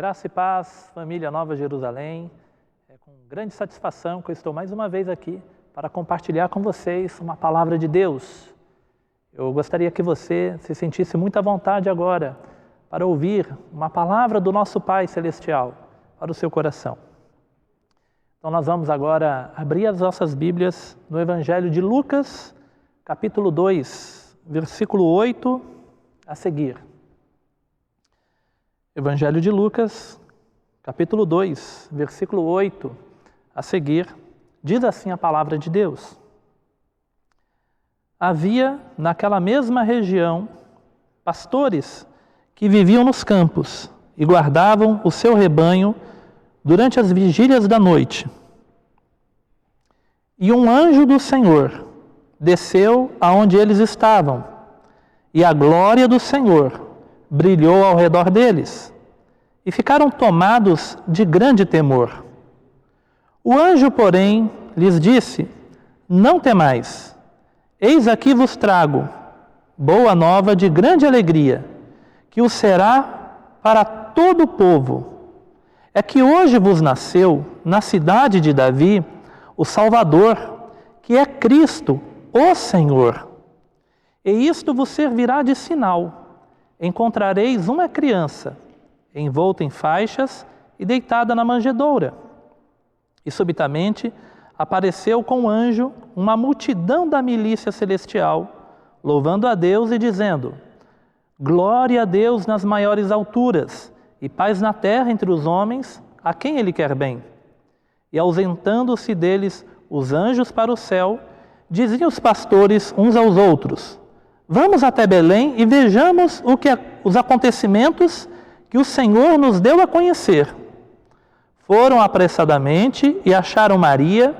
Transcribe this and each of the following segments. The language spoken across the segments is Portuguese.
Graça e paz, família Nova Jerusalém. É com grande satisfação que eu estou mais uma vez aqui para compartilhar com vocês uma palavra de Deus. Eu gostaria que você se sentisse muito à vontade agora para ouvir uma palavra do nosso Pai Celestial para o seu coração. Então nós vamos agora abrir as nossas Bíblias no Evangelho de Lucas, capítulo 2, versículo 8 a seguir. Evangelho de Lucas, capítulo 2, versículo 8 a seguir, diz assim a palavra de Deus. Havia naquela mesma região pastores que viviam nos campos e guardavam o seu rebanho durante as vigílias da noite. E um anjo do Senhor desceu aonde eles estavam, e a glória do Senhor brilhou ao redor deles, e ficaram tomados de grande temor. O anjo, porém, lhes disse: Não temais, eis aqui vos trago boa nova de grande alegria, que o será para todo o povo. É que hoje vos nasceu, na cidade de Davi, o Salvador, que é Cristo, o Senhor. E isto vos servirá de sinal. Encontrareis uma criança, envolta em faixas e deitada na manjedoura. E subitamente apareceu com o anjo uma multidão da milícia celestial, louvando a Deus e dizendo: Glória a Deus nas maiores alturas, e paz na terra entre os homens, a quem Ele quer bem. E ausentando-se deles os anjos para o céu, diziam os pastores uns aos outros: Vamos até Belém e vejamos os acontecimentos que o Senhor nos deu a conhecer. Foram apressadamente e acharam Maria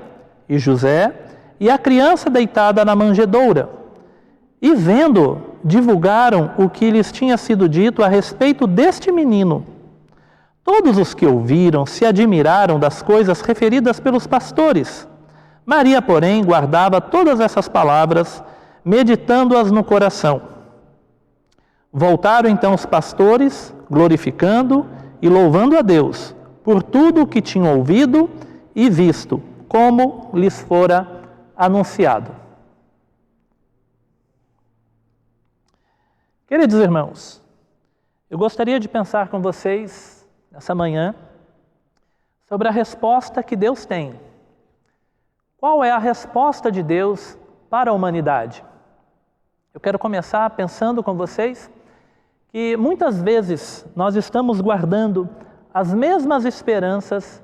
e José e a criança deitada na manjedoura. E vendo, divulgaram o que lhes tinha sido dito a respeito deste menino. Todos os que ouviram se admiraram das coisas referidas pelos pastores. Maria, porém, guardava todas essas palavras, meditando-as no coração. Voltaram então os pastores, glorificando e louvando a Deus por tudo o que tinham ouvido e visto, como lhes fora anunciado. Queridos irmãos, eu gostaria de pensar com vocês nessa manhã sobre a resposta que Deus tem. Qual é a resposta de Deus para a humanidade? Eu quero começar pensando com vocês que muitas vezes nós estamos guardando as mesmas esperanças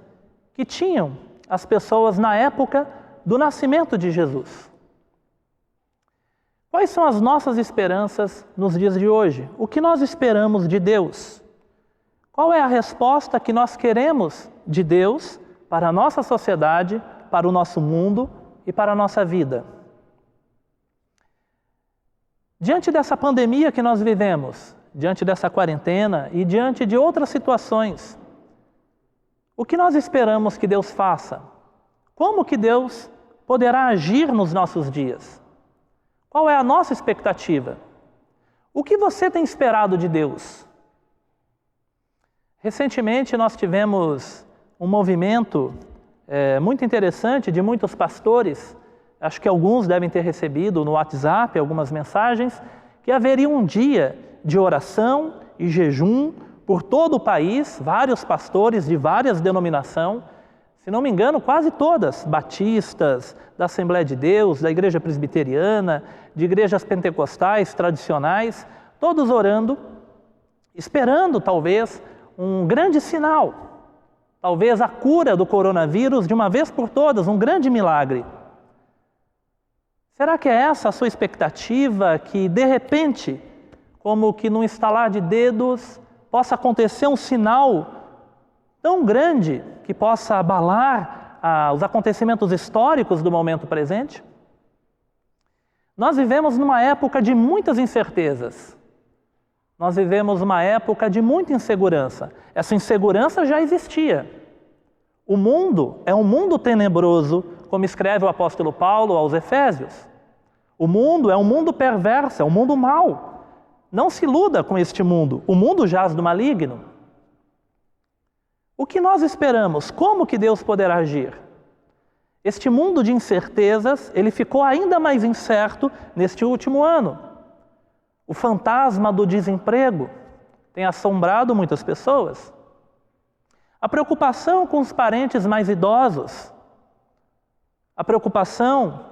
que tinham as pessoas na época do nascimento de Jesus. Quais são as nossas esperanças nos dias de hoje? O que nós esperamos de Deus? Qual é a resposta que nós queremos de Deus para a nossa sociedade, para o nosso mundo e para a nossa vida? Diante dessa pandemia que nós vivemos, diante dessa quarentena e diante de outras situações, o que nós esperamos que Deus faça? Como que Deus poderá agir nos nossos dias? Qual é a nossa expectativa? O que você tem esperado de Deus? Recentemente nós tivemos um movimento muito interessante de muitos pastores. Acho que alguns devem ter recebido no WhatsApp algumas mensagens, que haveria um dia de oração e jejum por todo o país, vários pastores de várias denominações, se não me engano, quase todas, batistas, da Assembleia de Deus, da Igreja Presbiteriana, de igrejas pentecostais tradicionais, todos orando, esperando talvez um grande sinal, talvez a cura do coronavírus de uma vez por todas, um grande milagre. Será que é essa a sua expectativa, que de repente, como que num estalar de dedos, possa acontecer um sinal tão grande que possa abalar os acontecimentos históricos do momento presente? Nós vivemos numa época de muitas incertezas. Nós vivemos uma época de muita insegurança. Essa insegurança já existia. O mundo é um mundo tenebroso, como escreve o apóstolo Paulo aos Efésios. O mundo é um mundo perverso, é um mundo mau. Não se iluda com este mundo. O mundo jaz do maligno. O que nós esperamos? Como que Deus poderá agir? Este mundo de incertezas, ele ficou ainda mais incerto neste último ano. O fantasma do desemprego tem assombrado muitas pessoas. A preocupação com os parentes mais idosos, a preocupação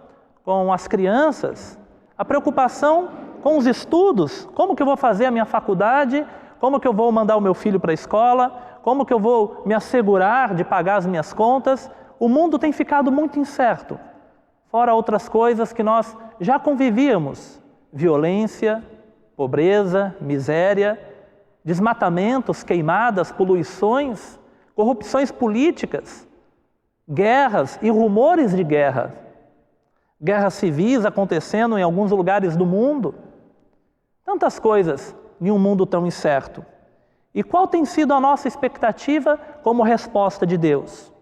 com as crianças, a preocupação com os estudos, como que eu vou fazer a minha faculdade, como que eu vou mandar o meu filho para a escola, como que eu vou me assegurar de pagar as minhas contas. O mundo tem ficado muito incerto, fora outras coisas que nós já convivíamos: violência, pobreza, miséria, desmatamentos, queimadas, poluições, corrupções políticas, guerras e rumores de guerra, guerras civis acontecendo em alguns lugares do mundo. Tantas coisas em um mundo tão incerto. E qual tem sido a nossa expectativa como resposta de Deus?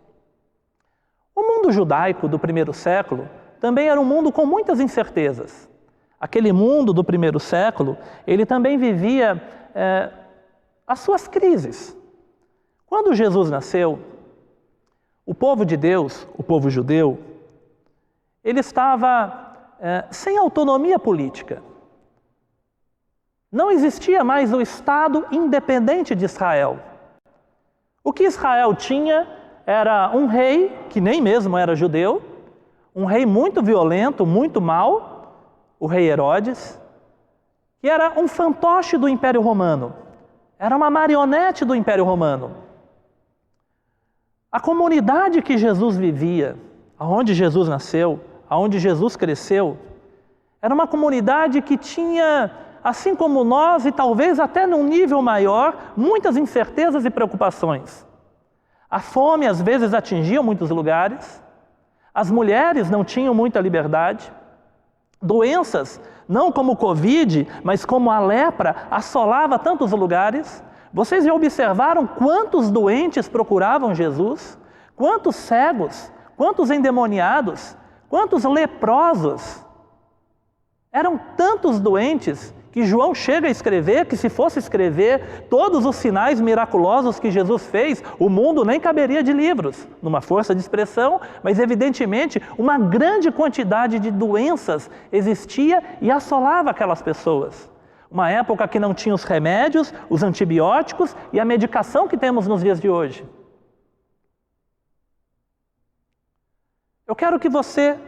O mundo judaico do primeiro século também era um mundo com muitas incertezas. Aquele mundo do primeiro século, ele também vivia as suas crises. Quando Jesus nasceu, o povo de Deus, o povo judeu, ele estava sem autonomia política. Não existia mais o Estado independente de Israel. O que Israel tinha era um rei, que nem mesmo era judeu, um rei muito violento, muito mau, o rei Herodes, que era um fantoche do Império Romano, era uma marionete do Império Romano. A comunidade que Jesus vivia, aonde Jesus nasceu, aonde Jesus cresceu, era uma comunidade que tinha, assim como nós, e talvez até num nível maior, muitas incertezas e preocupações. A fome às vezes atingia muitos lugares, as mulheres não tinham muita liberdade, doenças, não como o Covid, mas como a lepra, assolava tantos lugares. Vocês já observaram quantos doentes procuravam Jesus? Quantos cegos? Quantos endemoniados? Quantos leprosos? Eram tantos doentes que João chega a escrever que, se fosse escrever todos os sinais miraculosos que Jesus fez, o mundo nem caberia de livros, numa força de expressão, mas evidentemente uma grande quantidade de doenças existia e assolava aquelas pessoas. Uma época que não tinha os remédios, os antibióticos e a medicação que temos nos dias de hoje. Eu quero que você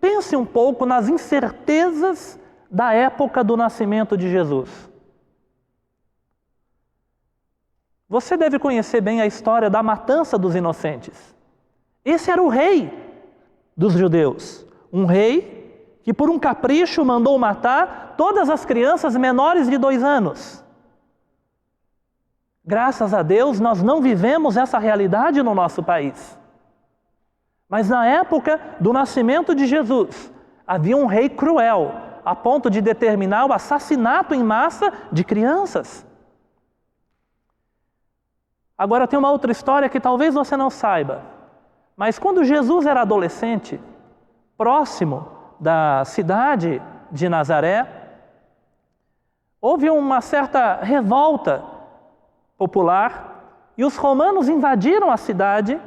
pense um pouco nas incertezas da época do nascimento de Jesus. Você deve conhecer bem a história da matança dos inocentes. Esse era o rei dos judeus. Um rei que, por um capricho, mandou matar todas as crianças menores de 2 anos. Graças a Deus, nós não vivemos essa realidade no nosso país. Mas na época do nascimento de Jesus, havia um rei cruel, a ponto de determinar o assassinato em massa de crianças. Agora tem uma outra história que talvez você não saiba, mas quando Jesus era adolescente, próximo da cidade de Nazaré, houve uma certa revolta popular e os romanos invadiram a cidade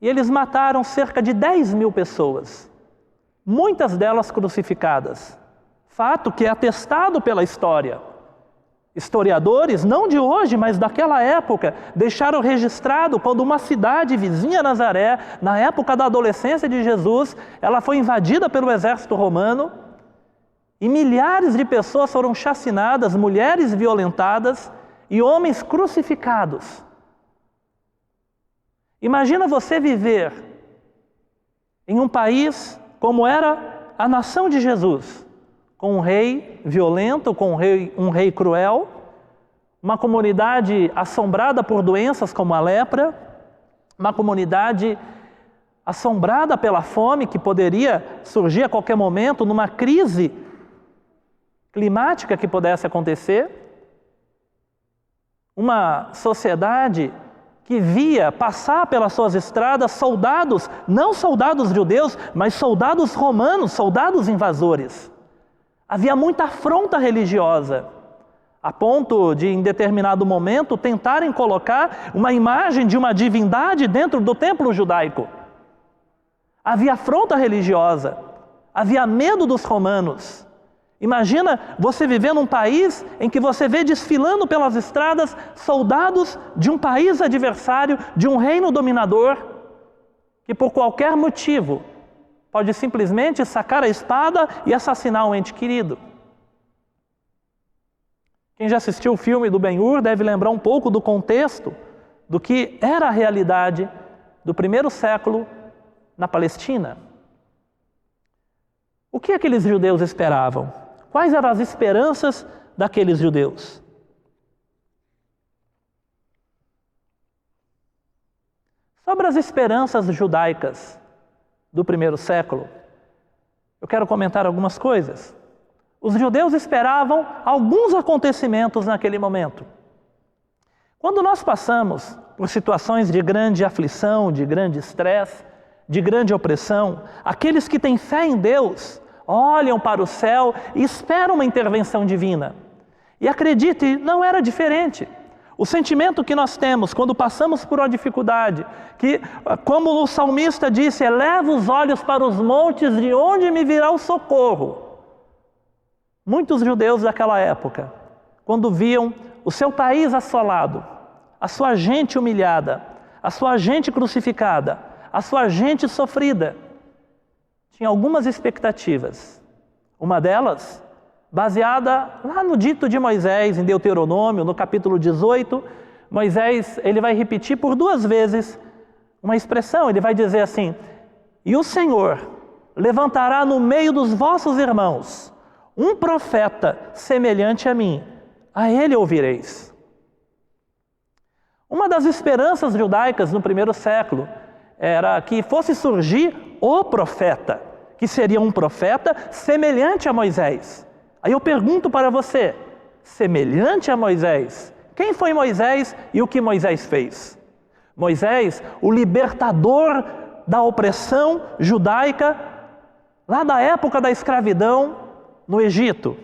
e eles mataram cerca de 10.000 pessoas. Muitas delas crucificadas. Fato que é atestado pela história. Historiadores, não de hoje, mas daquela época, deixaram registrado quando uma cidade vizinha a Nazaré, na época da adolescência de Jesus, ela foi invadida pelo exército romano e milhares de pessoas foram chacinadas, mulheres violentadas e homens crucificados. Imagina você viver em um país como era a nação de Jesus, com um rei violento, com um rei cruel, uma comunidade assombrada por doenças como a lepra, uma comunidade assombrada pela fome que poderia surgir a qualquer momento, numa crise climática que pudesse acontecer, uma sociedade que via passar pelas suas estradas soldados, não soldados judeus, mas soldados romanos, soldados invasores. Havia muita afronta religiosa. a ponto de, em determinado momento, tentarem colocar uma imagem de uma divindade dentro do templo judaico. Havia afronta religiosa, havia medo dos romanos. Imagina você viver num país em que você vê desfilando pelas estradas soldados de um país adversário, de um reino dominador, que por qualquer motivo pode simplesmente sacar a espada e assassinar um ente querido. Quem já assistiu o filme do Ben-Hur deve lembrar um pouco do contexto do que era a realidade do primeiro século na Palestina. O que aqueles judeus esperavam? Quais eram as esperanças daqueles judeus? Sobre as esperanças judaicas do primeiro século, eu quero comentar algumas coisas. Os judeus esperavam alguns acontecimentos naquele momento. Quando nós passamos por situações de grande aflição, de grande estresse, de grande opressão, aqueles que têm fé em Deus olham para o céu e esperam uma intervenção divina. E acredite, não era diferente. O sentimento que nós temos quando passamos por uma dificuldade, que, como o salmista disse, eleva os olhos para os montes, de onde me virá o socorro. Muitos judeus daquela época, quando viam o seu país assolado, a sua gente humilhada, a sua gente crucificada, a sua gente sofrida, tinham algumas expectativas. Uma delas, baseada lá no dito de Moisés, em Deuteronômio, no capítulo 18, Moisés ele vai repetir por 2 vezes uma expressão, ele vai dizer assim: e o Senhor levantará no meio dos vossos irmãos um profeta semelhante a mim, a ele ouvireis. Uma das esperanças judaicas no primeiro século era que fosse surgir o profeta, que seria um profeta semelhante a Moisés. Aí eu pergunto para você, semelhante a Moisés, quem foi Moisés e o que Moisés fez? Moisés, o libertador da opressão judaica, lá da época da escravidão no Egito.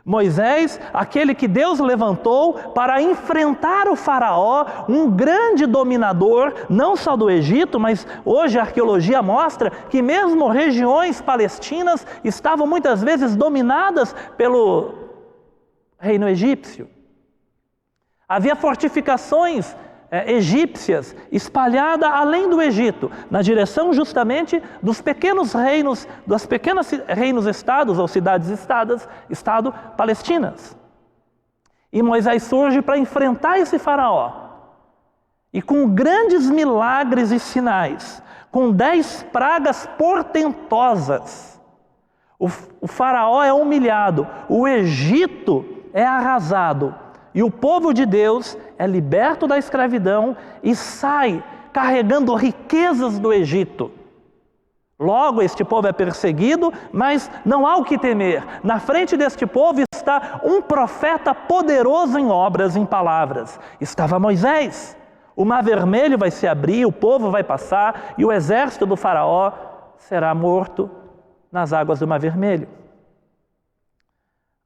Moisés, aquele que Deus levantou para enfrentar o faraó, um grande dominador, não só do Egito, mas hoje a arqueologia mostra que mesmo regiões palestinas estavam muitas vezes dominadas pelo reino egípcio. Havia fortificações egípcias espalhadas além do Egito, na direção justamente dos pequenos reinos, das pequenas reinos-estados ou cidades-estado palestinas. E Moisés surge para enfrentar esse faraó. E com grandes milagres e sinais, com 10 pragas portentosas, o faraó é humilhado, o Egito é arrasado. E o povo de Deus é liberto da escravidão e sai carregando riquezas do Egito. Logo, este povo é perseguido, mas não há o que temer. Na frente deste povo está um profeta poderoso em obras, em palavras. Estava Moisés. O mar vermelho vai se abrir, o povo vai passar e o exército do faraó será morto nas águas do mar vermelho.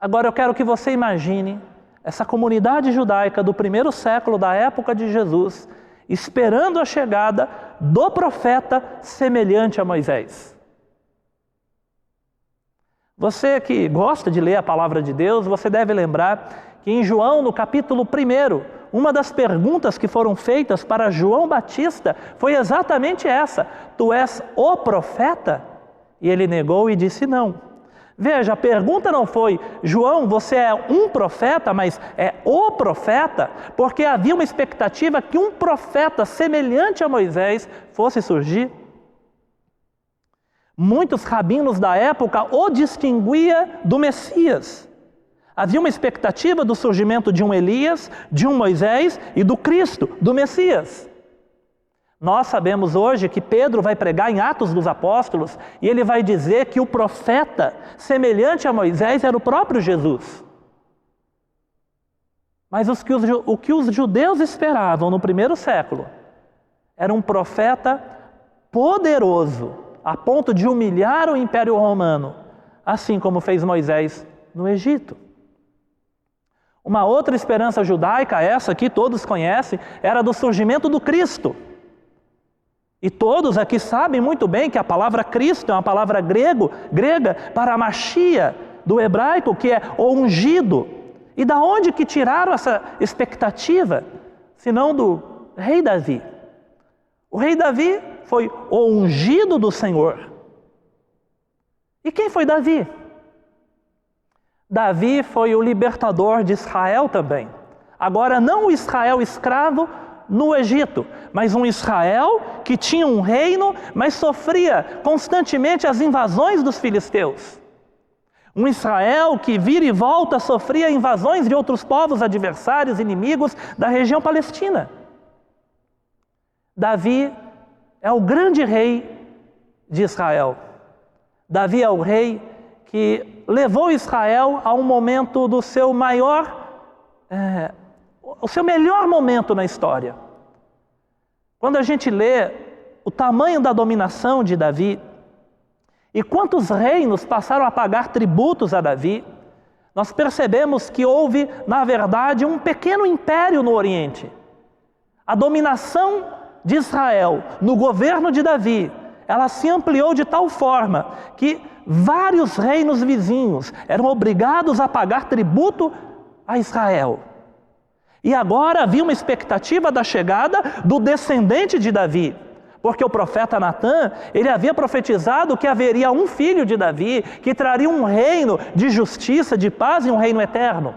Agora eu quero que você imagine essa comunidade judaica do primeiro século, da época de Jesus, esperando a chegada do profeta semelhante a Moisés. Você que gosta de ler a palavra de Deus, você deve lembrar que em João, no capítulo 1, uma das perguntas que foram feitas para João Batista foi exatamente essa: tu és o profeta? E ele negou e disse não. Veja, a pergunta não foi, João, você é um profeta, mas é o profeta, porque havia uma expectativa que um profeta semelhante a Moisés fosse surgir. Muitos rabinos da época o distinguia do Messias. Havia uma expectativa do surgimento de um Elias, de um Moisés e do Cristo, do Messias. Nós sabemos hoje que Pedro vai pregar em Atos dos Apóstolos e ele vai dizer que o profeta semelhante a Moisés era o próprio Jesus. Mas o que os judeus esperavam no primeiro século era um profeta poderoso, a ponto de humilhar o Império Romano, assim como fez Moisés no Egito. Uma outra esperança judaica, essa aqui todos conhecem, era do surgimento do Cristo. E todos aqui sabem muito bem que a palavra Cristo é uma palavra grega para Machia, do hebraico, que é o ungido. E da onde que tiraram essa expectativa? Senão do rei Davi. O rei Davi foi o ungido do Senhor. E quem foi Davi? Davi foi o libertador de Israel também. Agora não o Israel escravo no Egito, mas um Israel que tinha um reino, mas sofria constantemente as invasões dos filisteus. Um Israel que vira e volta sofria invasões de outros povos adversários, inimigos da região palestina. Davi é o grande rei de Israel. Davi é o rei que levou Israel a um momento do seu o seu melhor momento na história. Quando a gente lê o tamanho da dominação de Davi e quantos reinos passaram a pagar tributos a Davi, nós percebemos que houve, na verdade, um pequeno império no Oriente. A dominação de Israel no governo de Davi, ela se ampliou de tal forma que vários reinos vizinhos eram obrigados a pagar tributo a Israel. E agora havia uma expectativa da chegada do descendente de Davi, porque o profeta Natã, ele havia profetizado que haveria um filho de Davi que traria um reino de justiça, de paz e um reino eterno.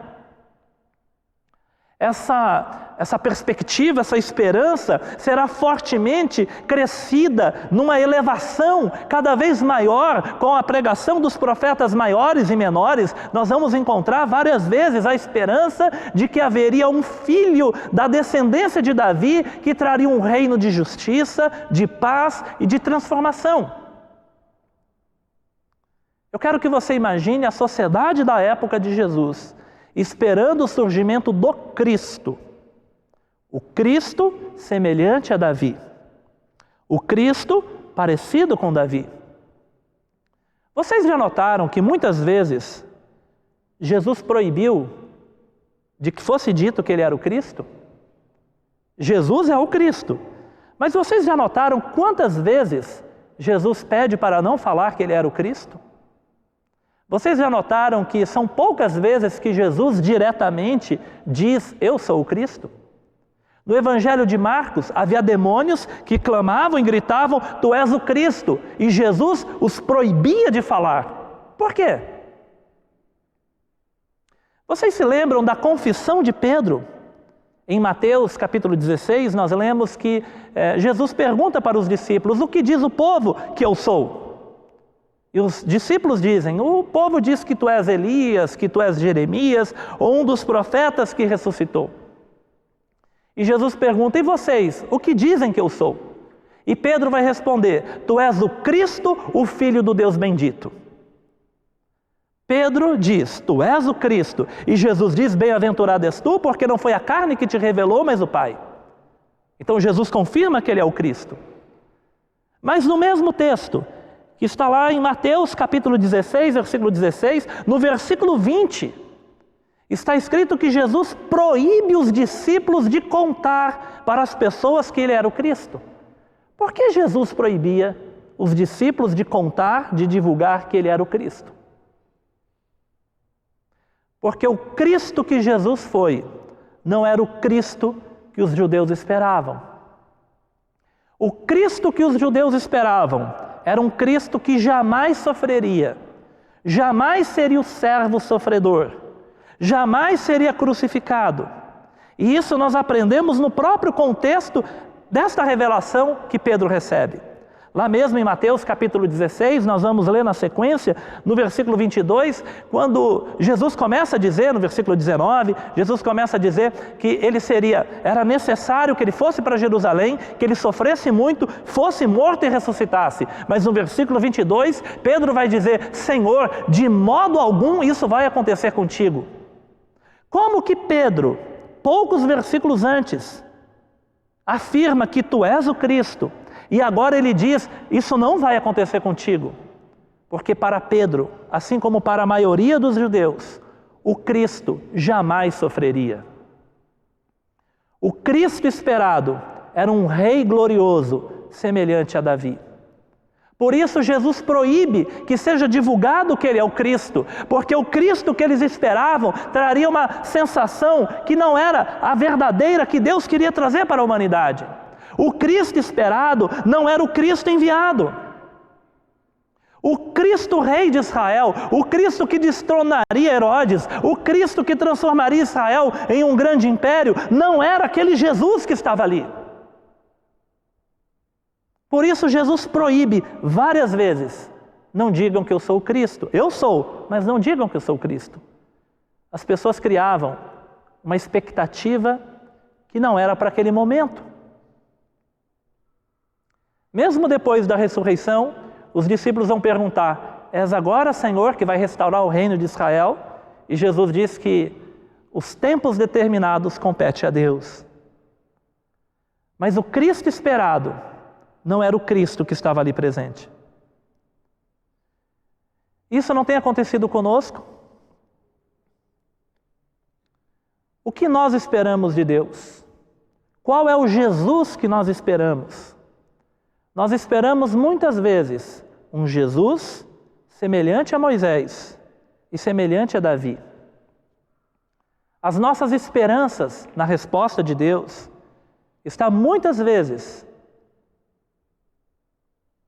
Essa perspectiva, essa esperança será fortemente crescida numa elevação cada vez maior com a pregação dos profetas maiores e menores. Nós vamos encontrar várias vezes a esperança de que haveria um filho da descendência de Davi que traria um reino de justiça, de paz e de transformação. Eu quero que você imagine a sociedade da época de Jesus esperando o surgimento do Cristo. O Cristo semelhante a Davi. O Cristo parecido com Davi. Vocês já notaram que muitas vezes Jesus proibiu de que fosse dito que ele era o Cristo? Jesus é o Cristo. Mas vocês já notaram quantas vezes Jesus pede para não falar que ele era o Cristo? Vocês já notaram que são poucas vezes que Jesus diretamente diz, eu sou o Cristo? No Evangelho de Marcos, havia demônios que clamavam e gritavam, tu és o Cristo, e Jesus os proibia de falar. Por quê? Vocês se lembram da confissão de Pedro? Em Mateus capítulo 16, nós lemos que Jesus pergunta para os discípulos, o que diz o povo que eu sou? E os discípulos dizem, o povo diz que tu és Elias, que tu és Jeremias, ou um dos profetas que ressuscitou. E Jesus pergunta, e vocês, o que dizem que eu sou? E Pedro vai responder, tu és o Cristo, o Filho do Deus bendito. Pedro diz, tu és o Cristo. E Jesus diz, bem-aventurado és tu, porque não foi a carne que te revelou, mas o Pai. Então Jesus confirma que ele é o Cristo. Mas no mesmo texto, que está lá em Mateus capítulo 16, versículo 16, no versículo 20, está escrito que Jesus proíbe os discípulos de contar para as pessoas que ele era o Cristo. Por que Jesus proibia os discípulos de contar, de divulgar que ele era o Cristo? Porque o Cristo que Jesus foi, não era o Cristo que os judeus esperavam. O Cristo que os judeus esperavam era um Cristo que jamais sofreria, jamais seria o servo sofredor, jamais seria crucificado. E isso nós aprendemos no próprio contexto desta revelação que Pedro recebe. Lá mesmo em Mateus capítulo 16, nós vamos ler na sequência, no versículo 22, quando Jesus começa a dizer, no versículo 19, Jesus começa a dizer que era necessário que ele fosse para Jerusalém, que ele sofresse muito, fosse morto e ressuscitasse. Mas no versículo 22, Pedro vai dizer, Senhor, de modo algum isso vai acontecer contigo. Como que Pedro, poucos versículos antes, afirma que tu és o Cristo, e agora ele diz, isso não vai acontecer contigo. Porque para Pedro, assim como para a maioria dos judeus, o Cristo jamais sofreria. O Cristo esperado era um rei glorioso, semelhante a Davi. Por isso Jesus proíbe que seja divulgado que ele é o Cristo, porque o Cristo que eles esperavam traria uma sensação que não era a verdadeira que Deus queria trazer para a humanidade. O Cristo esperado não era o Cristo enviado. O Cristo Rei de Israel, o Cristo que destronaria Herodes, o Cristo que transformaria Israel em um grande império, não era aquele Jesus que estava ali. Por isso Jesus proíbe várias vezes: não digam que eu sou o Cristo. Eu sou, mas não digam que eu sou o Cristo. As pessoas criavam uma expectativa que não era para aquele momento. Mesmo depois da ressurreição, os discípulos vão perguntar: és agora, Senhor, que vai restaurar o reino de Israel? E Jesus diz que os tempos determinados competem a Deus. Mas o Cristo esperado não era o Cristo que estava ali presente. Isso não tem acontecido conosco? O que nós esperamos de Deus? Qual é o Jesus que nós esperamos? Nós esperamos muitas vezes um Jesus semelhante a Moisés e semelhante a Davi. As nossas esperanças na resposta de Deus estão muitas vezes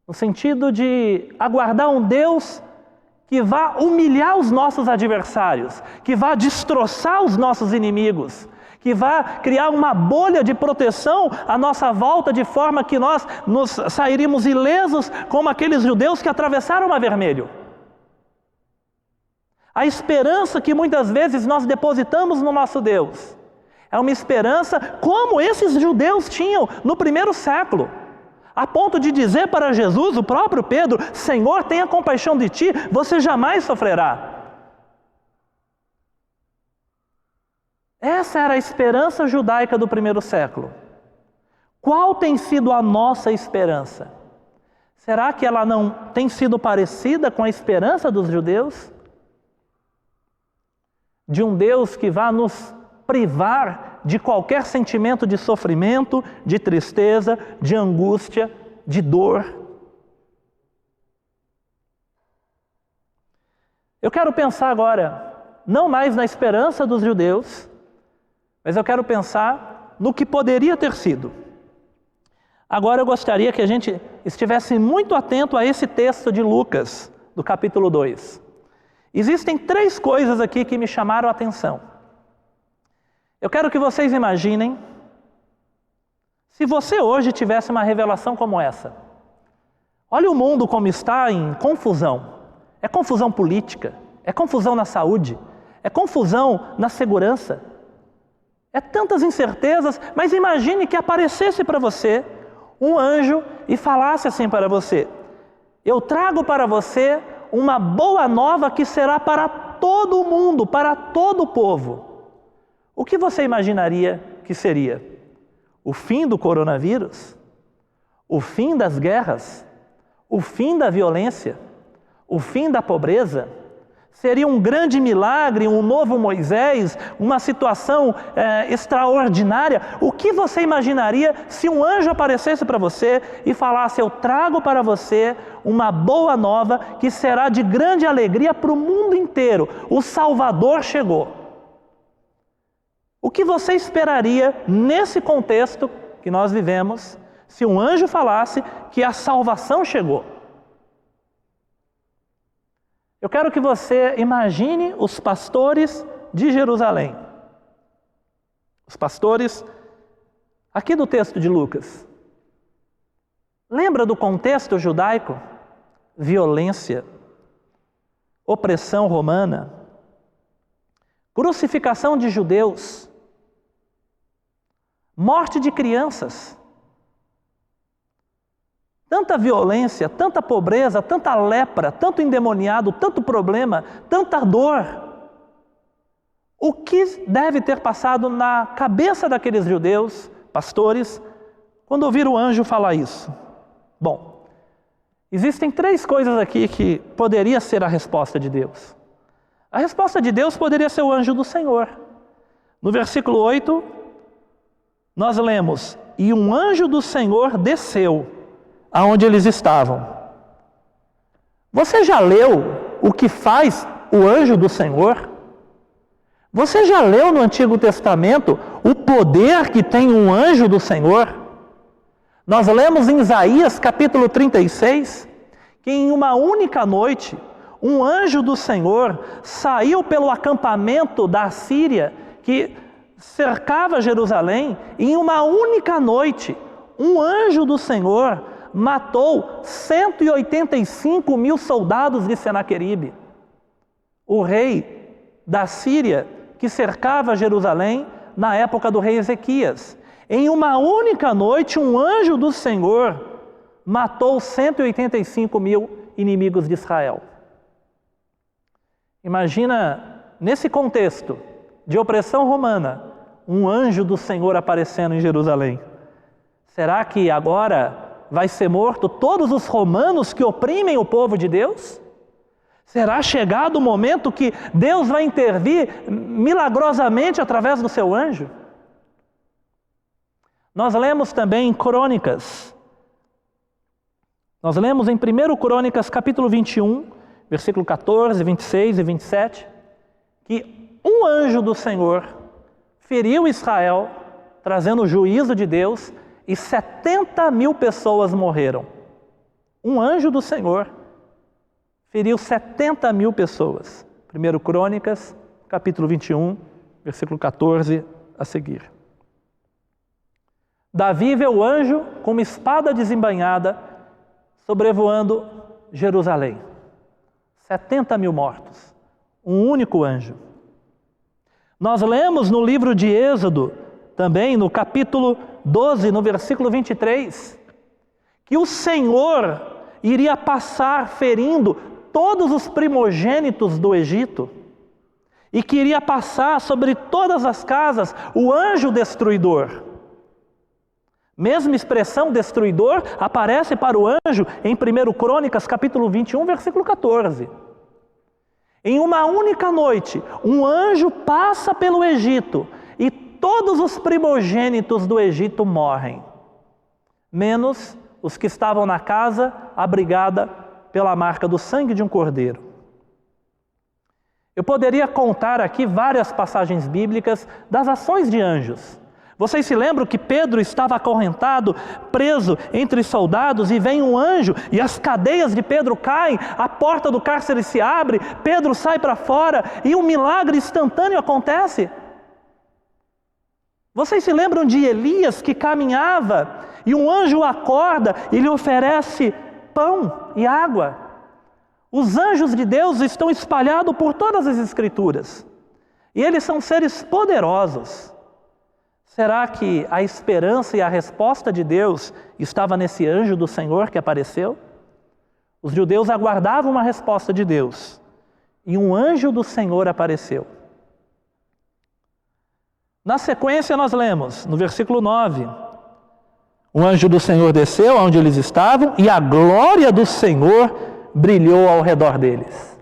no sentido de aguardar um Deus que vá humilhar os nossos adversários, que vá destroçar os nossos inimigos, que vá criar uma bolha de proteção à nossa volta, de forma que nós sairíamos ilesos como aqueles judeus que atravessaram o Mar Vermelho. A esperança que muitas vezes nós depositamos no nosso Deus é uma esperança como esses judeus tinham no primeiro século, a ponto de dizer para Jesus, o próprio Pedro: Senhor, tenha compaixão de ti, você jamais sofrerá. Essa era a esperança judaica do primeiro século. Qual tem sido a nossa esperança? Será que ela não tem sido parecida com a esperança dos judeus? De um Deus que vá nos privar de qualquer sentimento de sofrimento, de tristeza, de angústia, de dor. Eu quero pensar agora, não mais na esperança dos judeus, mas eu quero pensar no que poderia ter sido. Agora eu gostaria que a gente estivesse muito atento a esse texto de Lucas, do capítulo 2. Existem 3 coisas aqui que me chamaram a atenção. Eu quero que vocês imaginem, se você hoje tivesse uma revelação como essa. Olha o mundo como está em confusão. É confusão política, é confusão na saúde, é confusão na segurança. É tantas incertezas, mas imagine que aparecesse para você um anjo e falasse assim para você: eu trago para você uma boa nova que será para todo o mundo, para todo o povo. O que você imaginaria que seria? O fim do coronavírus? O fim das guerras? O fim da violência? O fim da pobreza? Seria um grande milagre, um novo Moisés, uma situação extraordinária? O que você imaginaria se um anjo aparecesse para você e falasse: eu trago para você uma boa nova que será de grande alegria para o mundo inteiro. O Salvador chegou. O que você esperaria nesse contexto que nós vivemos se um anjo falasse que a salvação chegou? Eu quero que você imagine os pastores de Jerusalém. Os pastores aqui do texto de Lucas. Lembra do contexto judaico? Violência, opressão romana, crucificação de judeus, morte de crianças. Tanta violência, tanta pobreza, tanta lepra, tanto endemoniado, tanto problema, tanta dor. O que deve ter passado na cabeça daqueles judeus, pastores, quando ouviram o anjo falar isso? Bom, existem 3 coisas aqui que poderia ser a resposta de Deus. A resposta de Deus poderia ser o anjo do Senhor. No versículo 8, nós lemos: e um anjo do Senhor desceu aonde eles estavam. Você já leu o que faz o anjo do Senhor? Você já leu no Antigo Testamento o poder que tem um anjo do Senhor? Nós lemos em Isaías capítulo 36, que em uma única noite, um anjo do Senhor saiu pelo acampamento da Síria, que cercava Jerusalém, e em uma única noite, um anjo do Senhor matou 185.000 soldados de Senaqueribe, o rei da Síria, que cercava Jerusalém na época do rei Ezequias. Em uma única noite, um anjo do Senhor matou 185.000 inimigos de Israel. Imagina, nesse contexto de opressão romana, um anjo do Senhor aparecendo em Jerusalém. Será que agora vai ser morto todos os romanos que oprimem o povo de Deus? Será chegado o momento que Deus vai intervir milagrosamente através do seu anjo? Nós lemos também em Crônicas. Nós lemos em 1 Crônicas capítulo 21, versículo 14, 26 e 27, que um anjo do Senhor feriu Israel, trazendo o juízo de Deus, e 70.000 pessoas morreram. Um anjo do Senhor feriu 70.000 pessoas. 1 Crônicas, capítulo 21, versículo 14 a seguir. Davi vê o anjo com uma espada desembainhada sobrevoando Jerusalém. 70.000 mortos. Um único anjo. Nós lemos no livro de Êxodo, também no capítulo 12, no versículo 23, que o Senhor iria passar ferindo todos os primogênitos do Egito e que iria passar sobre todas as casas o anjo destruidor. Mesma expressão destruidor aparece para o anjo em 1 Crônicas capítulo 21, versículo 14. Em uma única noite, um anjo passa pelo Egito e todos os primogênitos do Egito morrem, menos os que estavam na casa abrigada pela marca do sangue de um cordeiro. Eu poderia contar aqui várias passagens bíblicas das ações de anjos. Vocês se lembram que Pedro estava acorrentado, preso entre soldados, e vem um anjo e as cadeias de Pedro caem, a porta do cárcere se abre, Pedro sai para fora e um milagre instantâneo acontece? Vocês se lembram de Elias que caminhava e um anjo o acorda e lhe oferece pão e água? Os anjos de Deus estão espalhados por todas as Escrituras e eles são seres poderosos. Será que a esperança e a resposta de Deus estava nesse anjo do Senhor que apareceu? Os judeus aguardavam uma resposta de Deus e um anjo do Senhor apareceu. Na sequência nós lemos, no versículo 9, o anjo do Senhor desceu aonde eles estavam e a glória do Senhor brilhou ao redor deles.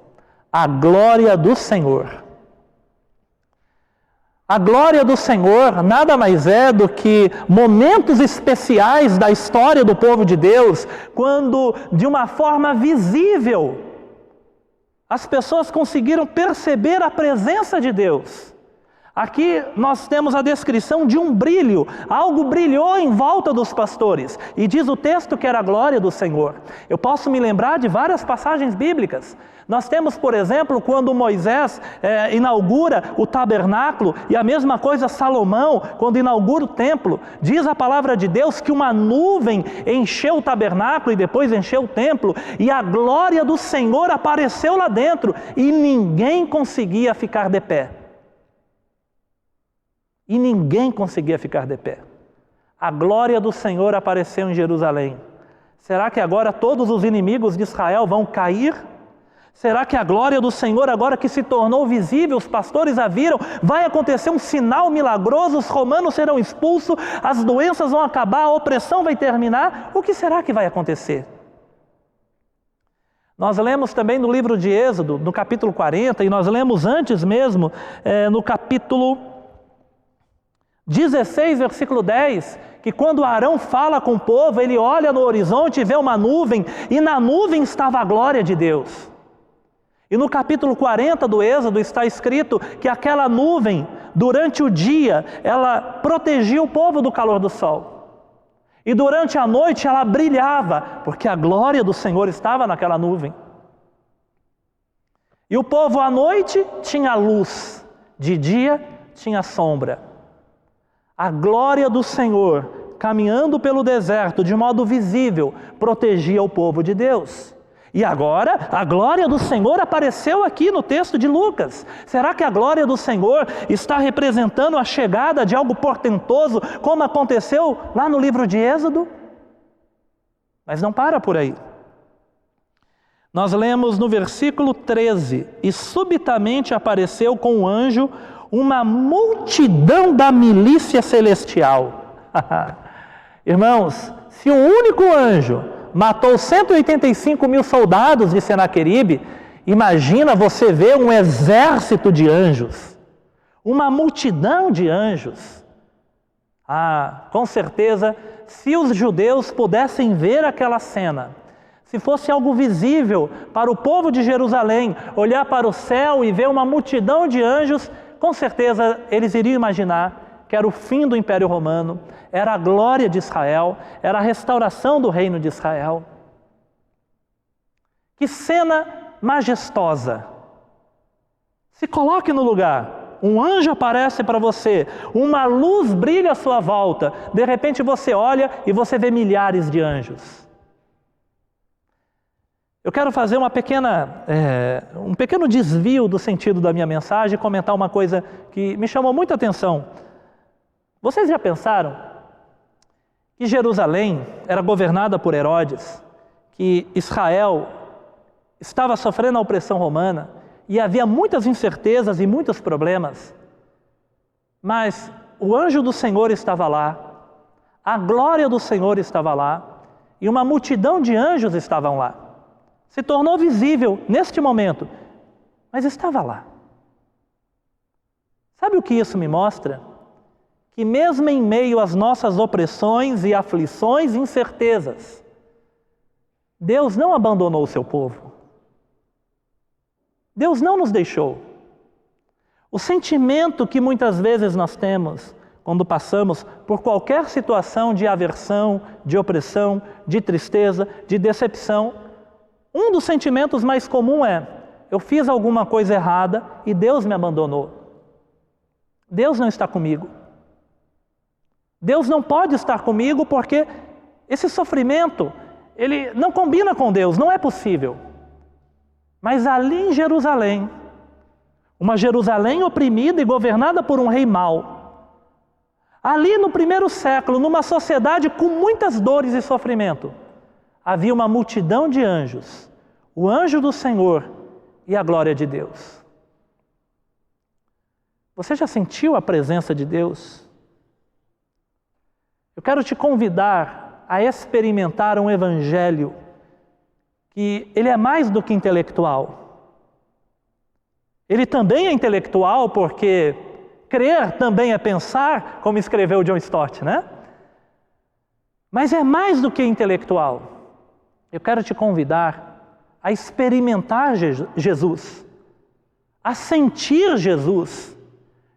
A glória do Senhor. A glória do Senhor nada mais é do que momentos especiais da história do povo de Deus, quando de uma forma visível as pessoas conseguiram perceber a presença de Deus. Aqui nós temos a descrição de um brilho, algo brilhou em volta dos pastores, e diz o texto que era a glória do Senhor. Eu posso me lembrar de várias passagens bíblicas. Nós temos, por exemplo, quando Moisés inaugura o tabernáculo, e a mesma coisa Salomão, quando inaugura o templo, diz a palavra de Deus que uma nuvem encheu o tabernáculo e depois encheu o templo, e a glória do Senhor apareceu lá dentro, e ninguém conseguia ficar de pé. E ninguém conseguia ficar de pé. A glória do Senhor apareceu em Jerusalém. Será que agora todos os inimigos de Israel vão cair? Será que a glória do Senhor, agora que se tornou visível, os pastores a viram, vai acontecer um sinal milagroso, os romanos serão expulsos, as doenças vão acabar, a opressão vai terminar? O que será que vai acontecer? Nós lemos também no livro de Êxodo, no capítulo 40, e nós lemos antes mesmo, no capítulo 16, versículo 10, que quando Arão fala com o povo, ele olha no horizonte e vê uma nuvem, e na nuvem estava a glória de Deus. E no capítulo 40 do Êxodo está escrito que aquela nuvem, durante o dia, ela protegia o povo do calor do sol. E durante a noite ela brilhava, porque a glória do Senhor estava naquela nuvem. E o povo à noite tinha luz, de dia tinha sombra. A glória do Senhor, caminhando pelo deserto de modo visível, protegia o povo de Deus. E agora, a glória do Senhor apareceu aqui no texto de Lucas. Será que a glória do Senhor está representando a chegada de algo portentoso, como aconteceu lá no livro de Êxodo? Mas não para por aí. Nós lemos no versículo 13: e subitamente apareceu com um anjo uma multidão da milícia celestial. Irmãos, se um único anjo matou 185 mil soldados de Senaqueribe, imagina você ver um exército de anjos, uma multidão de anjos. Com certeza, se os judeus pudessem ver aquela cena, se fosse algo visível para o povo de Jerusalém, olhar para o céu e ver uma multidão de anjos, com certeza eles iriam imaginar que era o fim do Império Romano, era a glória de Israel, era a restauração do reino de Israel. Que cena majestosa! Se coloque no lugar, um anjo aparece para você, uma luz brilha à sua volta, de repente você olha e você vê milhares de anjos. Eu quero fazer um pequeno desvio do sentido da minha mensagem e comentar uma coisa que me chamou muita atenção. Vocês já pensaram que Jerusalém era governada por Herodes, que Israel estava sofrendo a opressão romana e havia muitas incertezas e muitos problemas? Mas o anjo do Senhor estava lá, a glória do Senhor estava lá e uma multidão de anjos estavam lá. Se tornou visível neste momento, mas estava lá. Sabe o que isso me mostra? Que mesmo em meio às nossas opressões e aflições e incertezas, Deus não abandonou o seu povo. Deus não nos deixou. O sentimento que muitas vezes nós temos quando passamos por qualquer situação de aversão, de opressão, de tristeza, de decepção, um dos sentimentos mais comuns é: eu fiz alguma coisa errada e Deus me abandonou. Deus não está comigo. Deus não pode estar comigo porque esse sofrimento, ele não combina com Deus, não é possível. Mas ali em Jerusalém, uma Jerusalém oprimida e governada por um rei mau, ali no primeiro século, numa sociedade com muitas dores e sofrimento, havia uma multidão de anjos, o anjo do Senhor e a glória de Deus. Você já sentiu a presença de Deus? Eu quero te convidar a experimentar um evangelho que ele é mais do que intelectual. Ele também é intelectual porque crer também é pensar, como escreveu John Stott, né? Mas é mais do que intelectual. Eu quero te convidar a experimentar Jesus, a sentir Jesus.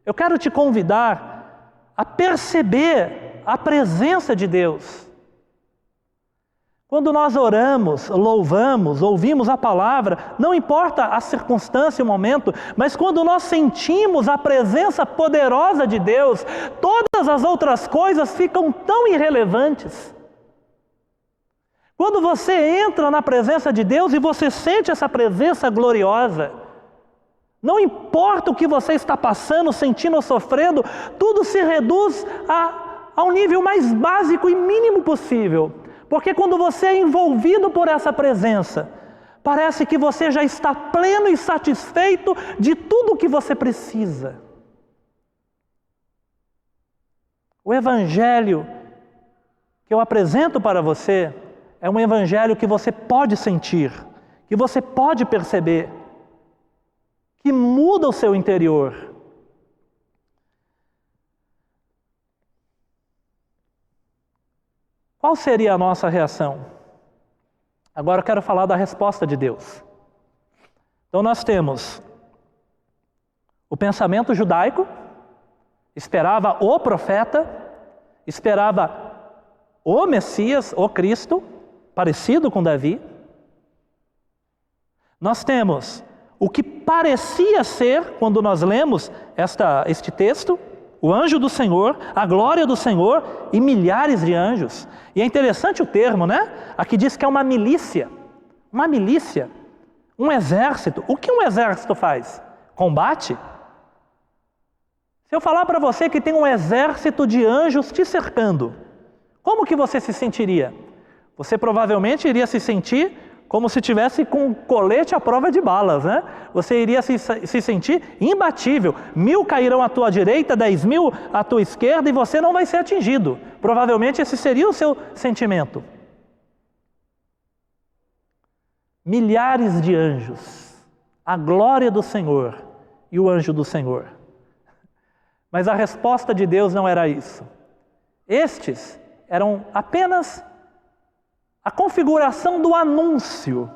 Eu quero te convidar a perceber a presença de Deus. Quando nós oramos, louvamos, ouvimos a palavra, não importa a circunstância e o momento, mas quando nós sentimos a presença poderosa de Deus, todas as outras coisas ficam tão irrelevantes. Quando você entra na presença de Deus e você sente essa presença gloriosa, não importa o que você está passando, sentindo ou sofrendo, tudo se reduz ao nível mais básico e mínimo possível. Porque quando você é envolvido por essa presença, parece que você já está pleno e satisfeito de tudo o que você precisa. O evangelho que eu apresento para você é um evangelho que você pode sentir, que você pode perceber, que muda o seu interior. Qual seria a nossa reação? Agora eu quero falar da resposta de Deus. Então nós temos o pensamento judaico, esperava o profeta, esperava o Messias, o Cristo, parecido com Davi. Nós temos o que parecia ser, quando nós lemos este texto, o anjo do Senhor, a glória do Senhor e milhares de anjos. E é interessante o termo, né? Aqui diz que é uma milícia, um exército. O que um exército faz? Combate? Se eu falar para você que tem um exército de anjos te cercando, como que você se sentiria? Você provavelmente iria se sentir como se tivesse com um colete à prova de balas, né? Você iria se sentir imbatível. 1000 cairão à tua direita, 10.000 à tua esquerda e você não vai ser atingido. Provavelmente esse seria o seu sentimento. Milhares de anjos, a glória do Senhor e o anjo do Senhor. Mas a resposta de Deus não era isso. Estes eram apenas a configuração do anúncio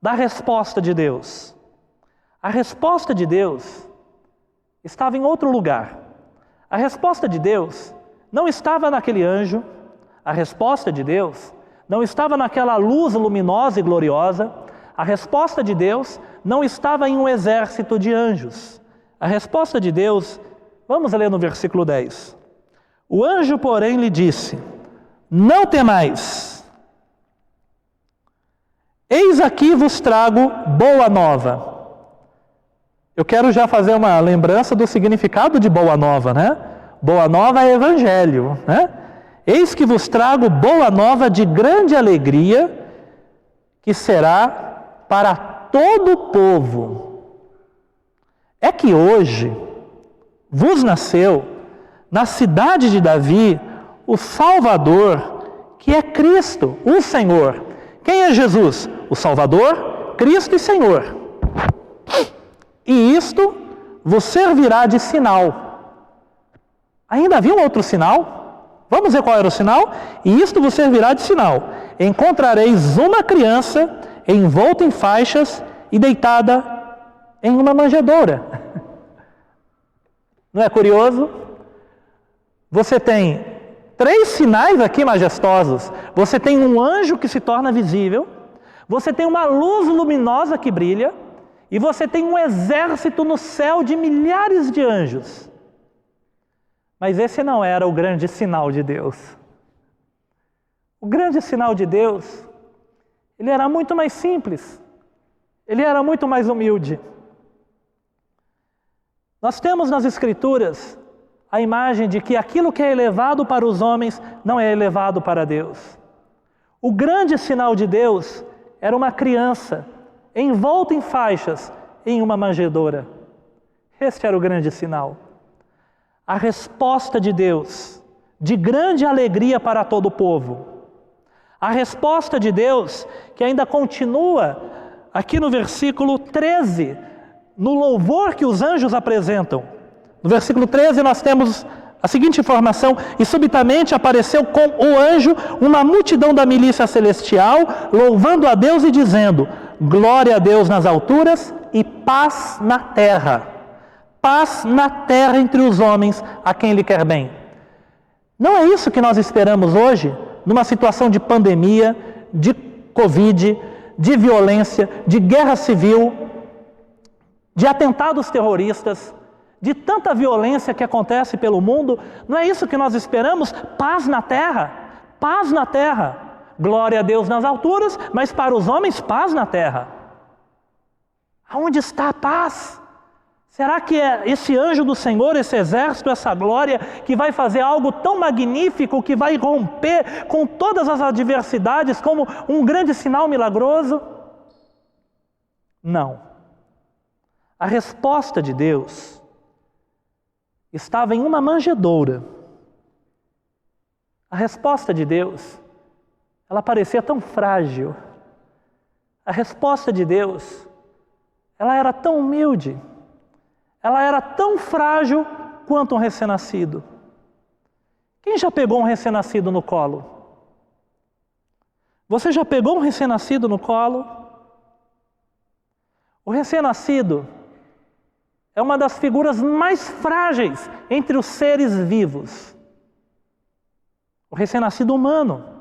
da resposta de Deus. A resposta de Deus estava em outro lugar. A resposta de Deus não estava naquele anjo. A resposta de Deus não estava naquela luz luminosa e gloriosa. A resposta de Deus não estava em um exército de anjos. A resposta de Deus, vamos ler no versículo 10. O anjo, porém, lhe disse: não temais. Eis aqui vos trago boa nova. Eu quero já fazer uma lembrança do significado de boa nova, né? Boa nova é evangelho, né? Eis que vos trago boa nova de grande alegria, que será para todo o povo. É que hoje vos nasceu, na cidade de Davi, o Salvador, que é Cristo, o Senhor. Quem é Jesus? O Salvador, Cristo e Senhor. E isto vos servirá de sinal. Ainda havia um outro sinal? Vamos ver qual era o sinal? E isto vos servirá de sinal. Encontrareis uma criança envolta em faixas e deitada em uma manjedoura. Não é curioso? Você tem 3 sinais aqui majestosos. Você tem um anjo que se torna visível, você tem uma luz luminosa que brilha, e você tem um exército no céu de milhares de anjos. Mas esse não era o grande sinal de Deus. O grande sinal de Deus, ele era muito mais simples, ele era muito mais humilde. Nós temos nas Escrituras a imagem de que aquilo que é elevado para os homens não é elevado para Deus. O grande sinal de Deus era uma criança envolta em faixas em uma manjedoura. Este era o grande sinal. A resposta de Deus, de grande alegria para todo o povo. A resposta de Deus, que ainda continua aqui no versículo 13, no louvor que os anjos apresentam. No versículo 13 nós temos a seguinte informação: e subitamente apareceu com o anjo uma multidão da milícia celestial, louvando a Deus e dizendo: glória a Deus nas alturas e paz na terra. Paz na terra entre os homens a quem Ele quer bem. Não é isso que nós esperamos hoje, numa situação de pandemia, de Covid, de violência, de guerra civil, de atentados terroristas, de tanta violência que acontece pelo mundo? Não é isso que nós esperamos? Paz na terra, paz na terra. Glória a Deus nas alturas, mas para os homens, paz na terra. Aonde está a paz? Será que é esse anjo do Senhor, esse exército, essa glória, que vai fazer algo tão magnífico, que vai romper com todas as adversidades como um grande sinal milagroso? Não. A resposta de Deus estava em uma manjedoura. A resposta de Deus, ela parecia tão frágil. A resposta de Deus, ela era tão humilde, ela era tão frágil quanto um recém-nascido. Quem já pegou um recém-nascido no colo? Você já pegou um recém-nascido no colo? O recém-nascido é uma das figuras mais frágeis entre os seres vivos. O recém-nascido humano.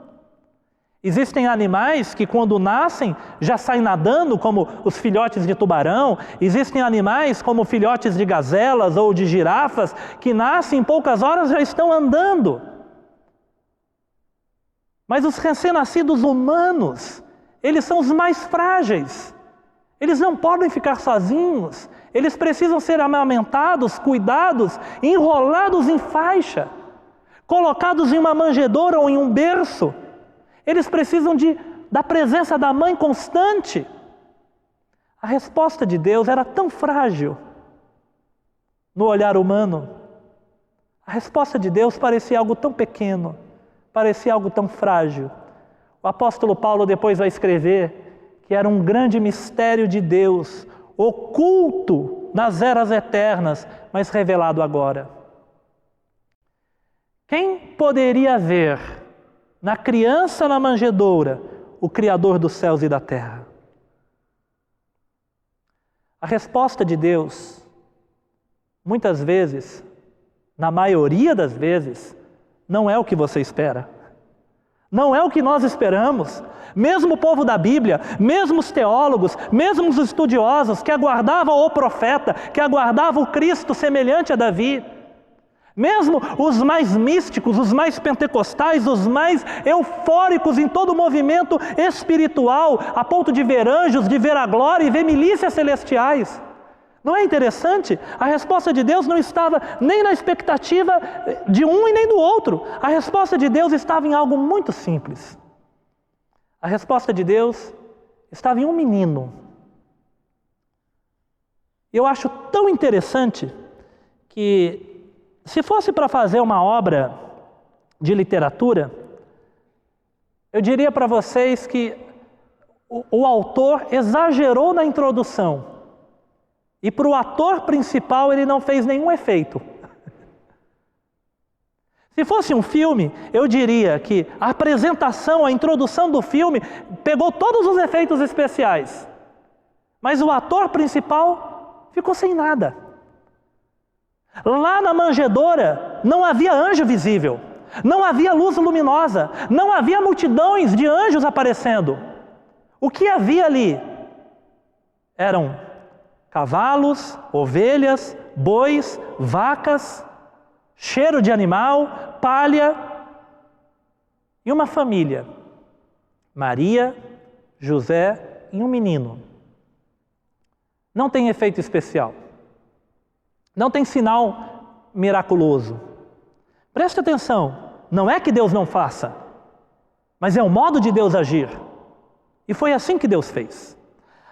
Existem animais que quando nascem já saem nadando, como os filhotes de tubarão. Existem animais como filhotes de gazelas ou de girafas que nascem em poucas horas já estão andando. Mas os recém-nascidos humanos, eles são os mais frágeis. Eles não podem ficar sozinhos. Eles precisam ser amamentados, cuidados, enrolados em faixa, colocados em uma manjedoura ou em um berço. Eles precisam da presença da mãe constante. A resposta de Deus era tão frágil no olhar humano. A resposta de Deus parecia algo tão pequeno, parecia algo tão frágil. O apóstolo Paulo depois vai escrever que era um grande mistério de Deus, oculto nas eras eternas, mas revelado agora. Quem poderia ver na criança na manjedoura o Criador dos céus e da terra? A resposta de Deus, muitas vezes, na maioria das vezes, não é o que você espera. Não é o que nós esperamos. Mesmo o povo da Bíblia, mesmo os teólogos, mesmo os estudiosos que aguardavam o profeta, que aguardavam o Cristo semelhante a Davi, mesmo os mais místicos, os mais pentecostais, os mais eufóricos em todo o movimento espiritual, a ponto de ver anjos, de ver a glória e ver milícias celestiais. Não é interessante? A resposta de Deus não estava nem na expectativa de um e nem do outro. A resposta de Deus estava em algo muito simples. A resposta de Deus estava em um menino. Eu acho tão interessante que, se fosse para fazer uma obra de literatura, eu diria para vocês que o autor exagerou na introdução. E para o ator principal ele não fez nenhum efeito. Se fosse um filme, eu diria que a apresentação, a introdução do filme pegou todos os efeitos especiais. Mas o ator principal ficou sem nada. Lá na manjedoura não havia anjo visível, não havia luz luminosa, não havia multidões de anjos aparecendo. O que havia ali eram cavalos, ovelhas, bois, vacas, cheiro de animal, palha e uma família. Maria, José e um menino. Não tem efeito especial. Não tem sinal miraculoso. Preste atenção, não é que Deus não faça, mas é o modo de Deus agir. E foi assim que Deus fez.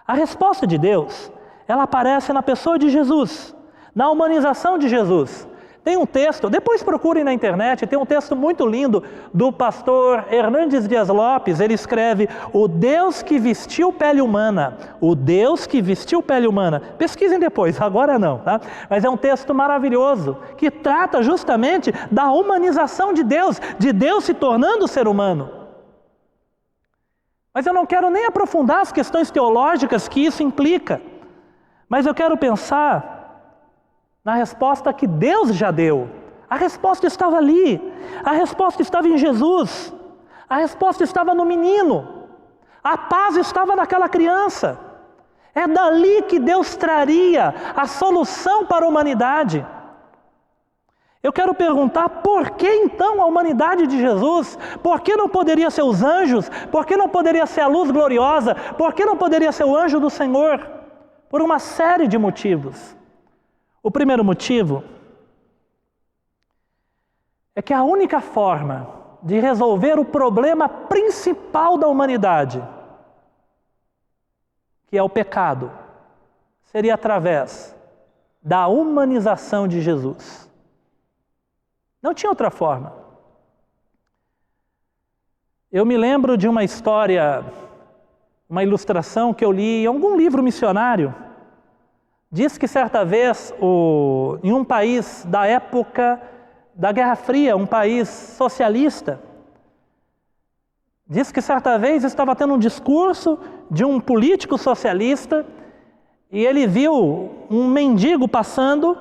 A resposta de Deus, ela aparece na pessoa de Jesus, na humanização de Jesus. Tem um texto, depois procurem na internet, tem um texto muito lindo do pastor Hernandes Dias Lopes. Ele escreve: o Deus que vestiu pele humana, o Deus que vestiu pele humana. Pesquisem depois, agora não, tá? Mas é um texto maravilhoso, que trata justamente da humanização de Deus se tornando ser humano. Mas eu não quero nem aprofundar as questões teológicas que isso implica, mas eu quero pensar na resposta que Deus já deu. A resposta estava ali. A resposta estava em Jesus. A resposta estava no menino. A paz estava naquela criança. É dali que Deus traria a solução para a humanidade. Eu quero perguntar, por que então a humanidade de Jesus? Por que não poderia ser os anjos? Por que não poderia ser a luz gloriosa? Por que não poderia ser o anjo do Senhor? Por uma série de motivos. O primeiro motivo é que a única forma de resolver o problema principal da humanidade, que é o pecado, seria através da humanização de Jesus. Não tinha outra forma. Eu me lembro de uma história uma ilustração que eu li em algum livro missionário. Diz que certa vez, em um país da época da Guerra Fria, um país socialista, diz que certa vez estava tendo um discurso de um político socialista e ele viu um mendigo passando,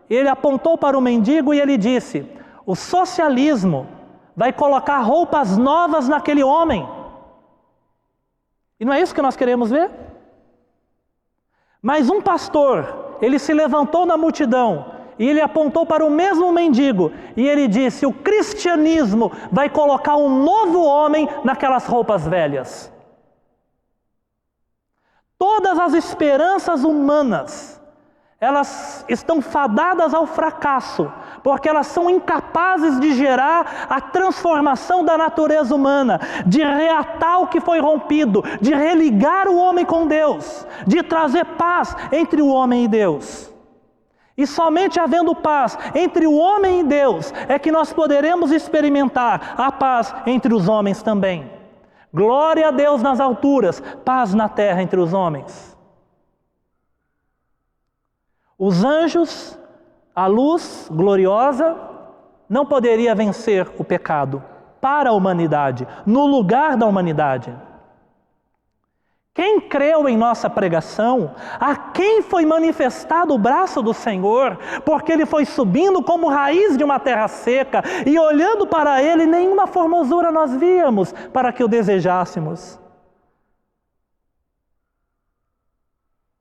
ele apontou para o mendigo e ele disse: o socialismo vai colocar roupas novas naquele homem. E não é isso que nós queremos ver? Mas um pastor, ele se levantou na multidão e ele apontou para o mesmo mendigo e ele disse: o cristianismo vai colocar um novo homem naquelas roupas velhas. Todas as esperanças humanas, elas estão fadadas ao fracasso, porque elas são incapazes de gerar a transformação da natureza humana, de reatar o que foi rompido, de religar o homem com Deus, de trazer paz entre o homem e Deus. E somente havendo paz entre o homem e Deus é que nós poderemos experimentar a paz entre os homens também. Glória a Deus nas alturas, paz na terra entre os homens. Os anjos, a luz gloriosa, não poderia vencer o pecado para a humanidade, no lugar da humanidade. Quem creu em nossa pregação, a quem foi manifestado o braço do Senhor, porque ele foi subindo como raiz de uma terra seca, e olhando para ele, nenhuma formosura nós víamos para que o desejássemos.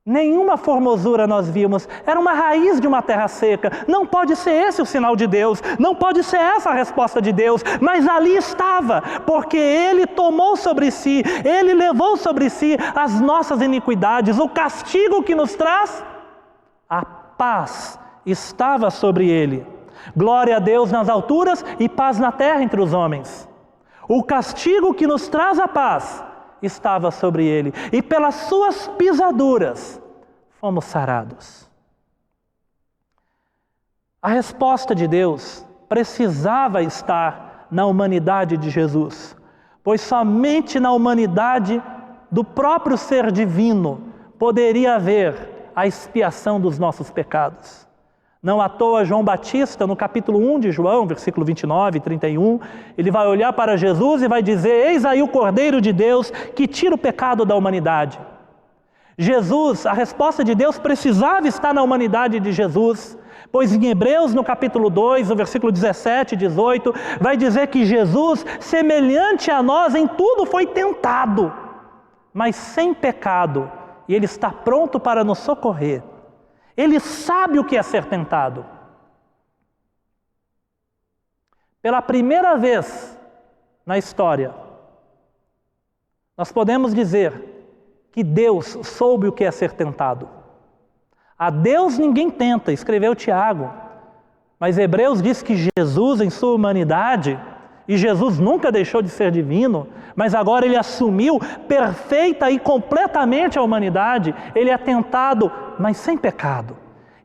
Nenhuma formosura nós vimos, era uma raiz de uma terra seca. Não pode ser esse o sinal de Deus, não pode ser essa a resposta de Deus, mas ali estava, porque Ele tomou sobre si, Ele levou sobre si as nossas iniquidades, o castigo que nos traz a paz estava sobre Ele. Glória a Deus nas alturas e paz na terra entre os homens. O castigo que nos traz a paz estava sobre ele, e pelas suas pisaduras fomos sarados. A resposta de Deus precisava estar na humanidade de Jesus, pois somente na humanidade do próprio ser divino poderia haver a expiação dos nossos pecados. Não à toa João Batista, no capítulo 1 de João, versículo 29 e 31, ele vai olhar para Jesus e vai dizer: eis aí o Cordeiro de Deus que tira o pecado da humanidade. Jesus, a resposta de Deus precisava estar na humanidade de Jesus, pois em Hebreus, no capítulo 2, no versículo 17 e 18, vai dizer que Jesus, semelhante a nós, em tudo foi tentado, mas sem pecado, e Ele está pronto para nos socorrer. Ele sabe o que é ser tentado. Pela primeira vez na história, nós podemos dizer que Deus soube o que é ser tentado. A Deus ninguém tenta, escreveu Tiago. Mas Hebreus diz que Jesus, em sua humanidade, e Jesus nunca deixou de ser divino, mas agora Ele assumiu perfeita e completamente a humanidade. Ele é tentado, mas sem pecado.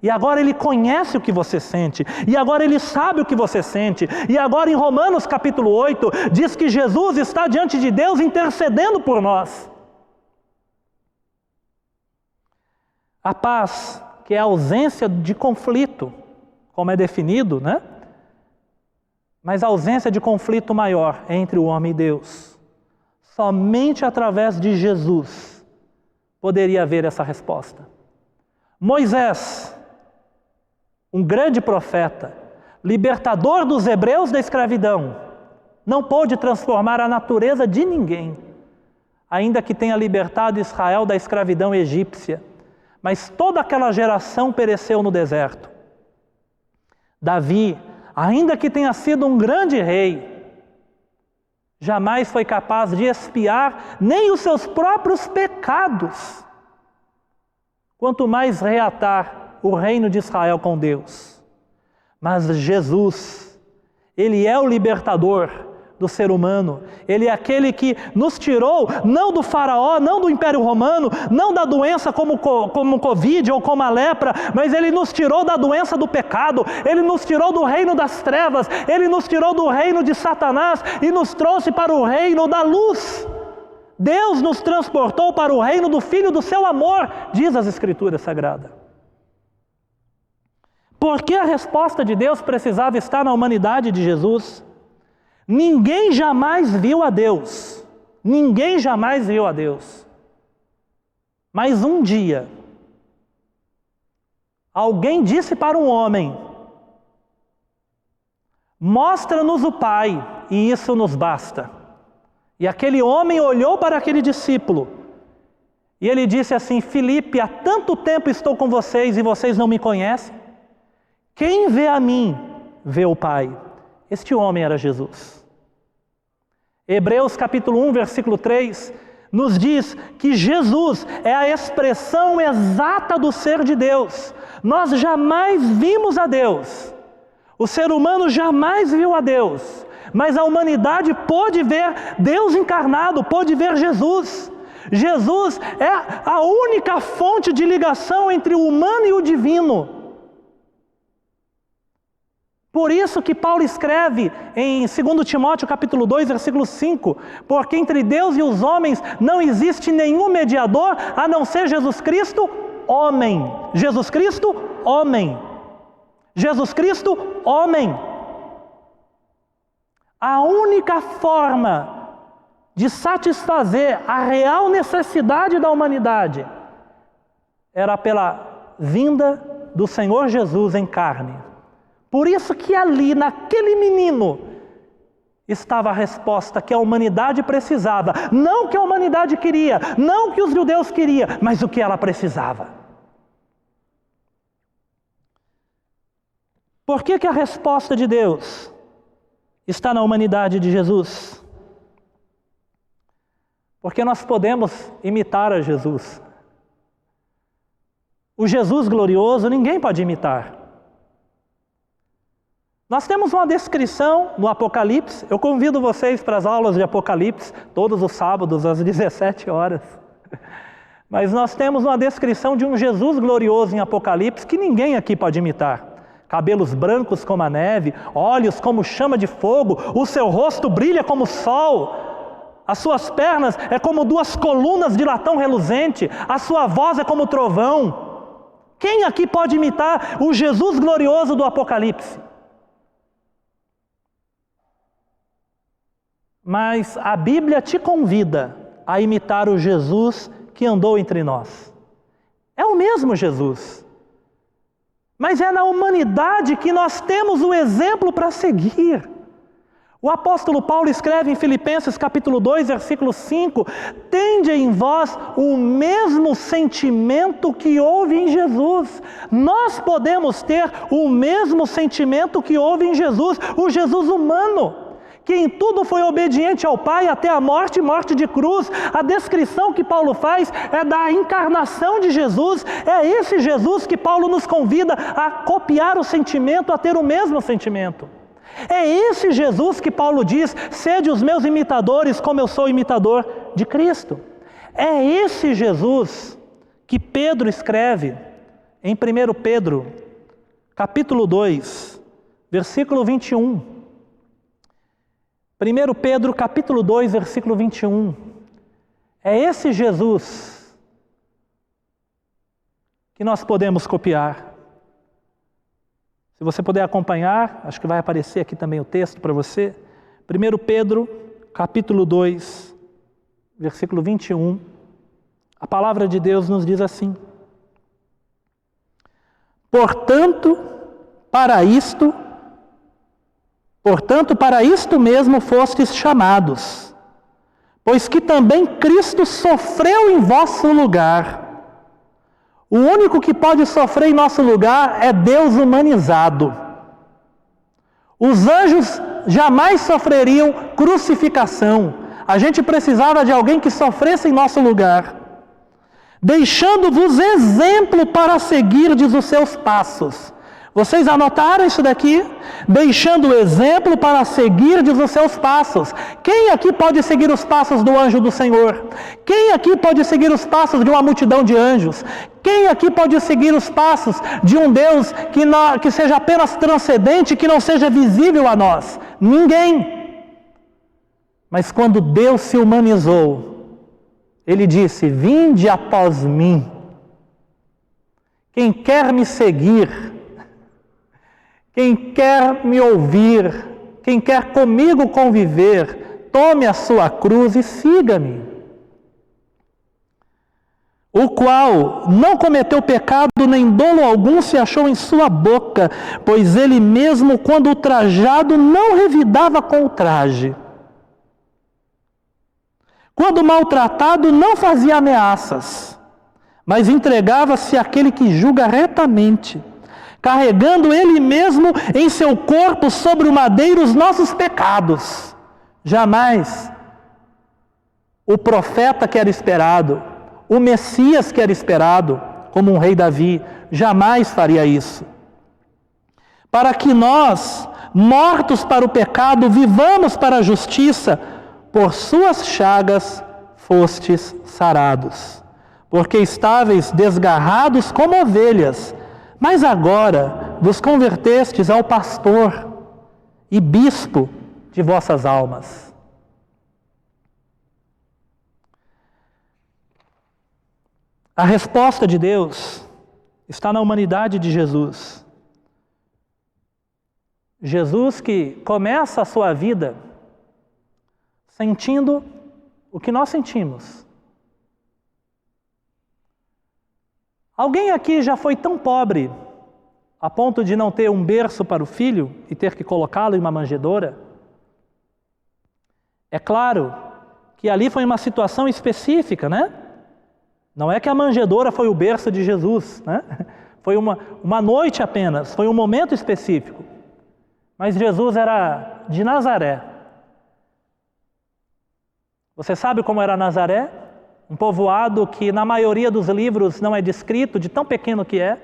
E agora Ele conhece o que você sente, e agora Ele sabe o que você sente, e agora em Romanos capítulo 8, diz que Jesus está diante de Deus intercedendo por nós. A paz, que é a ausência de conflito, como é definido, né? Mas a ausência de conflito maior entre o homem e Deus. Somente através de Jesus poderia haver essa resposta. Moisés, um grande profeta, libertador dos hebreus da escravidão, não pôde transformar a natureza de ninguém, ainda que tenha libertado Israel da escravidão egípcia. Mas toda aquela geração pereceu no deserto. Davi, ainda que tenha sido um grande rei, jamais foi capaz de expiar nem os seus próprios pecados, quanto mais reatar o reino de Israel com Deus. Mas Jesus, Ele é o libertador do ser humano. Ele é aquele que nos tirou, não do faraó, não do Império Romano, não da doença como Covid ou como a lepra, mas Ele nos tirou da doença do pecado, Ele nos tirou do reino das trevas, Ele nos tirou do reino de Satanás e nos trouxe para o reino da luz, Deus nos transportou para o reino do Filho do seu amor, diz as Escrituras Sagradas. Por que a resposta de Deus precisava estar na humanidade de Jesus? Ninguém jamais viu a Deus. Ninguém jamais viu a Deus. Mas um dia, alguém disse para um homem: mostra-nos o Pai, e isso nos basta. E aquele homem olhou para aquele discípulo, e ele disse assim: Filipe, há tanto tempo estou com vocês e vocês não me conhecem? Quem vê a mim, vê o Pai. Este homem era Jesus. Hebreus capítulo 1, versículo 3, nos diz que Jesus é a expressão exata do ser de Deus. Nós jamais vimos a Deus. O ser humano jamais viu a Deus. Mas a humanidade pôde ver Deus encarnado, pôde ver Jesus. Jesus é a única fonte de ligação entre o humano e o divino. Por isso que Paulo escreve em 2 Timóteo capítulo 2, versículo 5, porque entre Deus e os homens não existe nenhum mediador a não ser Jesus Cristo, homem. Jesus Cristo, homem. Jesus Cristo, homem. A única forma de satisfazer a real necessidade da humanidade era pela vinda do Senhor Jesus em carne. Por isso que ali, naquele menino, estava a resposta que a humanidade precisava. Não que a humanidade queria, não que os judeus queriam, mas o que ela precisava. Por que a resposta de Deus está na humanidade de Jesus? Porque nós podemos imitar a Jesus. O Jesus glorioso ninguém pode imitar. Nós temos uma descrição no Apocalipse. Eu convido vocês para as aulas de Apocalipse, todos os sábados às 17 horas. Mas nós temos uma descrição de um Jesus glorioso em Apocalipse que ninguém aqui pode imitar. Cabelos brancos como a neve, olhos como chama de fogo, o seu rosto brilha como o sol, as suas pernas é como duas colunas de latão reluzente, a sua voz é como trovão. Quem aqui pode imitar o Jesus glorioso do Apocalipse? Mas a Bíblia te convida a imitar o Jesus que andou entre nós. É o mesmo Jesus. Mas é na humanidade que nós temos o exemplo para seguir. O apóstolo Paulo escreve em Filipenses capítulo 2, versículo 5: tende em vós o mesmo sentimento que houve em Jesus. Nós podemos ter o mesmo sentimento que houve em Jesus, o Jesus humano, que em tudo foi obediente ao Pai até a morte e morte de cruz. A descrição que Paulo faz é da encarnação de Jesus. É esse Jesus que Paulo nos convida a copiar o sentimento, a ter o mesmo sentimento. É esse Jesus que Paulo diz: sede os meus imitadores como eu sou imitador de Cristo. É esse Jesus que Pedro escreve em 1 Pedro capítulo 2, versículo 21. 1 Pedro capítulo 2, versículo 21. É esse Jesus que nós podemos copiar. Se você puder acompanhar, acho que vai aparecer aqui também o texto para você. 1 Pedro capítulo 2, versículo 21. A palavra de Deus nos diz assim: Portanto, para isto mesmo fostes chamados, pois que também Cristo sofreu em vosso lugar. O único que pode sofrer em nosso lugar é Deus humanizado. Os anjos jamais sofreriam crucificação. A gente precisava de alguém que sofresse em nosso lugar. Deixando-vos exemplo para seguirdes os seus passos. Vocês anotaram isso daqui? Deixando o exemplo para seguirdes os seus passos. Quem aqui pode seguir os passos do anjo do Senhor? Quem aqui pode seguir os passos de uma multidão de anjos? Quem aqui pode seguir os passos de um Deus que seja apenas transcendente, que não seja visível a nós? Ninguém. Mas quando Deus se humanizou, Ele disse: vinde após mim. Quem quer me seguir, quem quer me ouvir, quem quer comigo conviver, tome a sua cruz e siga-me. O qual não cometeu pecado, nem dolo algum se achou em sua boca, pois ele mesmo, quando ultrajado, não revidava com o traje. Quando maltratado, não fazia ameaças, mas entregava-se àquele que julga retamente, carregando ele mesmo em seu corpo sobre o madeiro os nossos pecados. Jamais o profeta que era esperado, o Messias que era esperado, como um rei Davi, jamais faria isso. Para que nós, mortos para o pecado, vivamos para a justiça, por suas chagas fostes sarados. Porque estáveis desgarrados como ovelhas, mas agora vos convertestes ao pastor e bispo de vossas almas. A resposta de Deus está na humanidade de Jesus. Jesus que começa a sua vida sentindo o que nós sentimos. Alguém aqui já foi tão pobre a ponto de não ter um berço para o filho e ter que colocá-lo em uma manjedoura? É claro que ali foi uma situação específica, né? Não é que a manjedoura foi o berço de Jesus, né? Foi uma noite apenas, foi um momento específico. Mas Jesus era de Nazaré. Você sabe como era Nazaré? Um povoado que na maioria dos livros não é descrito, de tão pequeno que é,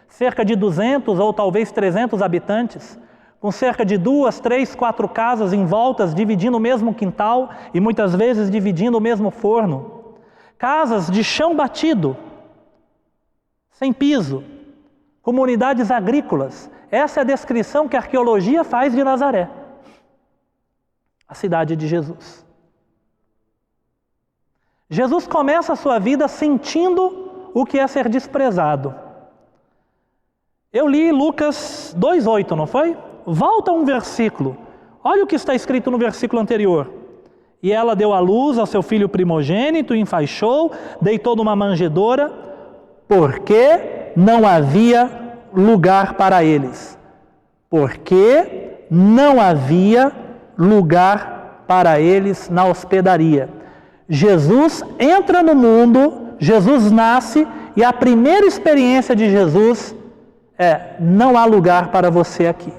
cerca de 200 ou talvez 300 habitantes, com cerca de 2, 3, 4 casas em voltas, dividindo o mesmo quintal e muitas vezes dividindo o mesmo forno. Casas de chão batido, sem piso, comunidades agrícolas. Essa é a descrição que a arqueologia faz de Nazaré, a cidade de Jesus. Jesus começa a sua vida sentindo o que é ser desprezado. Eu li Lucas 2,8, não foi? Volta um versículo. Olha o que está escrito no versículo anterior. E ela deu à luz ao seu filho primogênito, enfaixou, deitou numa manjedoura, porque não havia lugar para eles. Porque não havia lugar para eles na hospedaria. Jesus entra no mundo, Jesus nasce, e a primeira experiência de Jesus é: não há lugar para você aqui.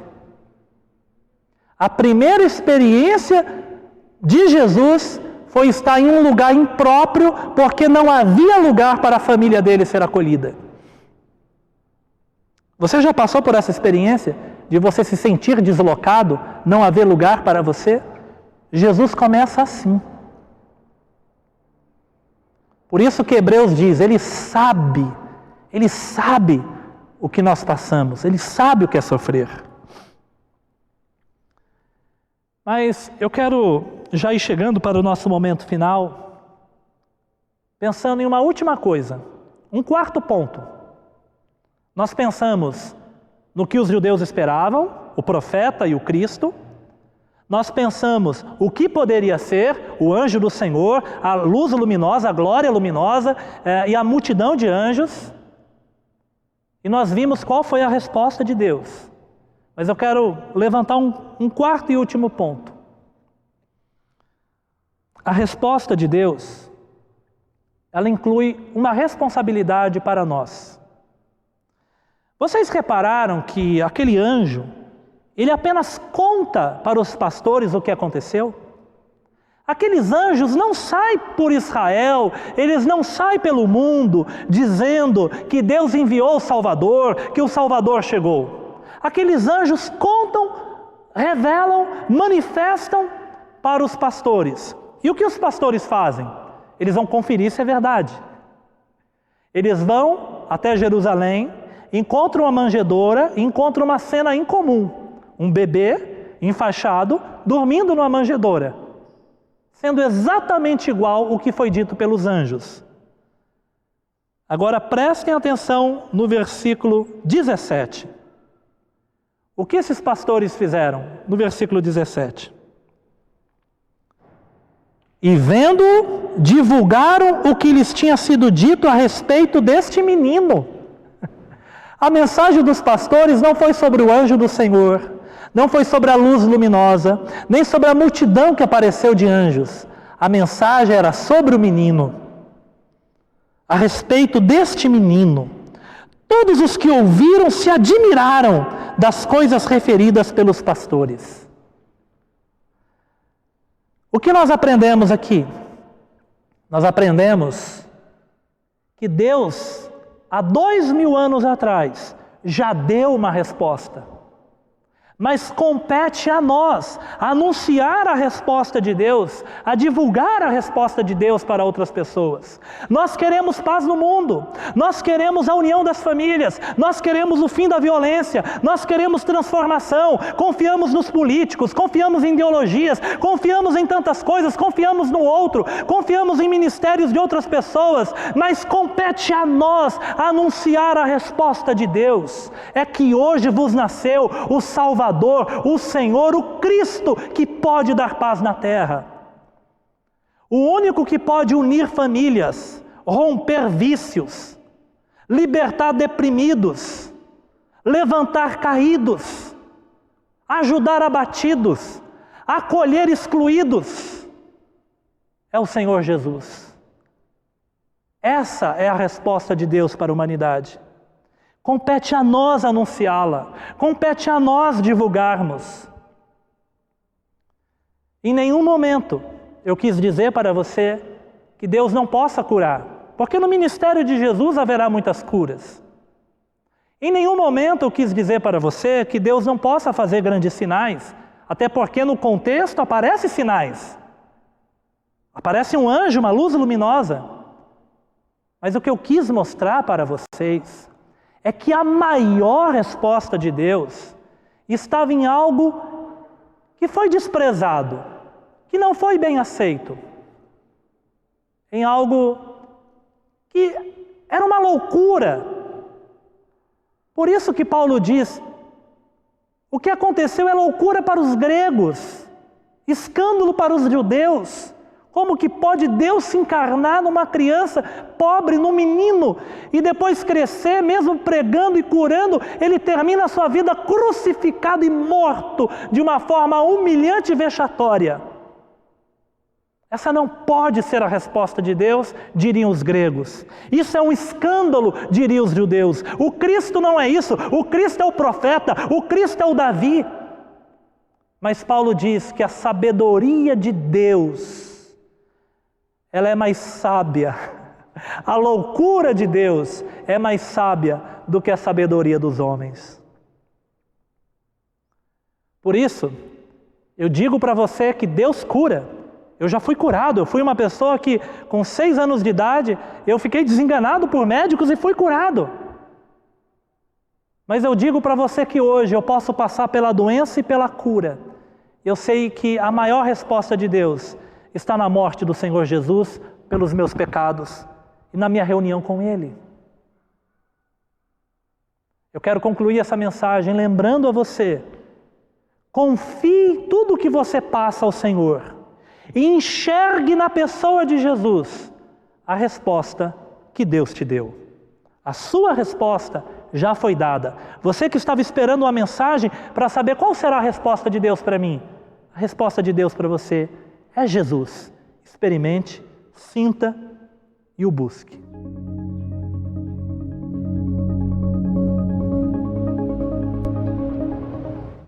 A primeira experiência de Jesus foi estar em um lugar impróprio, porque não havia lugar para a família dele ser acolhida. Você já passou por essa experiência de você se sentir deslocado, não haver lugar para você? Jesus começa assim. Por isso que Hebreus diz, ele sabe o que nós passamos, ele sabe o que é sofrer. Mas eu quero já ir chegando para o nosso momento final, pensando em uma última coisa, um quarto ponto. Nós pensamos no que os judeus esperavam, o profeta e o Cristo. Nós pensamos o que poderia ser o anjo do Senhor, a luz luminosa, a glória luminosa e a multidão de anjos. E nós vimos qual foi a resposta de Deus. Mas eu quero levantar um quarto e último ponto. A resposta de Deus, ela inclui uma responsabilidade para nós. Vocês repararam que aquele anjo, ele apenas conta para os pastores o que aconteceu? Aqueles anjos não saem por Israel, eles não saem pelo mundo dizendo que Deus enviou o Salvador, que o Salvador chegou. Aqueles anjos contam, revelam, manifestam para os pastores. E o que os pastores fazem? Eles vão conferir se é verdade. Eles vão até Jerusalém, encontram uma manjedoura, encontram uma cena incomum. Um bebê enfaixado, dormindo numa manjedoura. sendo exatamente igual o que foi dito pelos anjos. Agora prestem atenção no versículo 17. O que esses pastores fizeram no versículo 17? E vendo, divulgaram o que lhes tinha sido dito a respeito deste menino. A mensagem dos pastores não foi sobre o anjo do Senhor, não foi sobre a luz luminosa, nem sobre a multidão que apareceu de anjos. A mensagem era sobre o menino, a respeito deste menino. Todos os que ouviram se admiraram das coisas referidas pelos pastores. O que nós aprendemos aqui? Nós aprendemos que Deus, há 2000 anos atrás, já deu uma resposta. Mas compete a nós anunciar a resposta de Deus, a divulgar a resposta de Deus para outras pessoas. Nós queremos paz no mundo, nós queremos a união das famílias, nós queremos o fim da violência, nós queremos transformação, confiamos nos políticos, confiamos em ideologias, confiamos em tantas coisas, confiamos no outro, confiamos em ministérios de outras pessoas, mas compete a nós anunciar a resposta de Deus. É que hoje vos nasceu o Salvador, o Senhor, o Cristo, que pode dar paz na terra. O único que pode unir famílias, romper vícios, libertar deprimidos, levantar caídos, ajudar abatidos, acolher excluídos, é o Senhor Jesus. Essa é a resposta de Deus para a humanidade. Compete a nós anunciá-la, compete a nós divulgarmos. Em nenhum momento eu quis dizer para você que Deus não possa curar, porque no ministério de Jesus haverá muitas curas. Em nenhum momento eu quis dizer para você que Deus não possa fazer grandes sinais, até porque no contexto aparecem sinais. Aparece um anjo, uma luz luminosa. Mas o que eu quis mostrar para vocês é que a maior resposta de Deus estava em algo que foi desprezado, que não foi bem aceito, em algo que era uma loucura. Por isso que Paulo diz, o que aconteceu é loucura para os gregos, escândalo para os judeus. Como que pode Deus se encarnar numa criança pobre, num menino, e depois crescer, mesmo pregando e curando, ele termina a sua vida crucificado e morto de uma forma humilhante e vexatória? Essa não pode ser a resposta de Deus, diriam os gregos. Isso é um escândalo, diriam os judeus. O Cristo não é isso, o Cristo é o profeta, o Cristo é o Davi. Mas Paulo diz que a sabedoria de Deus, ela é mais sábia. A loucura de Deus é mais sábia do que a sabedoria dos homens. Por isso, eu digo para você que Deus cura. Eu já fui curado, eu fui uma pessoa que com 6 anos de idade, eu fiquei desenganado por médicos e fui curado. Mas eu digo para você que hoje eu posso passar pela doença e pela cura. Eu sei que a maior resposta de Deus está na morte do Senhor Jesus pelos meus pecados e na minha reunião com Ele. Eu quero concluir essa mensagem lembrando a você, confie tudo o que você passa ao Senhor e enxergue na pessoa de Jesus a resposta que Deus te deu. A sua resposta já foi dada. Você que estava esperando uma mensagem para saber qual será a resposta de Deus para mim, a resposta de Deus para você é Jesus. Experimente, sinta e o busque.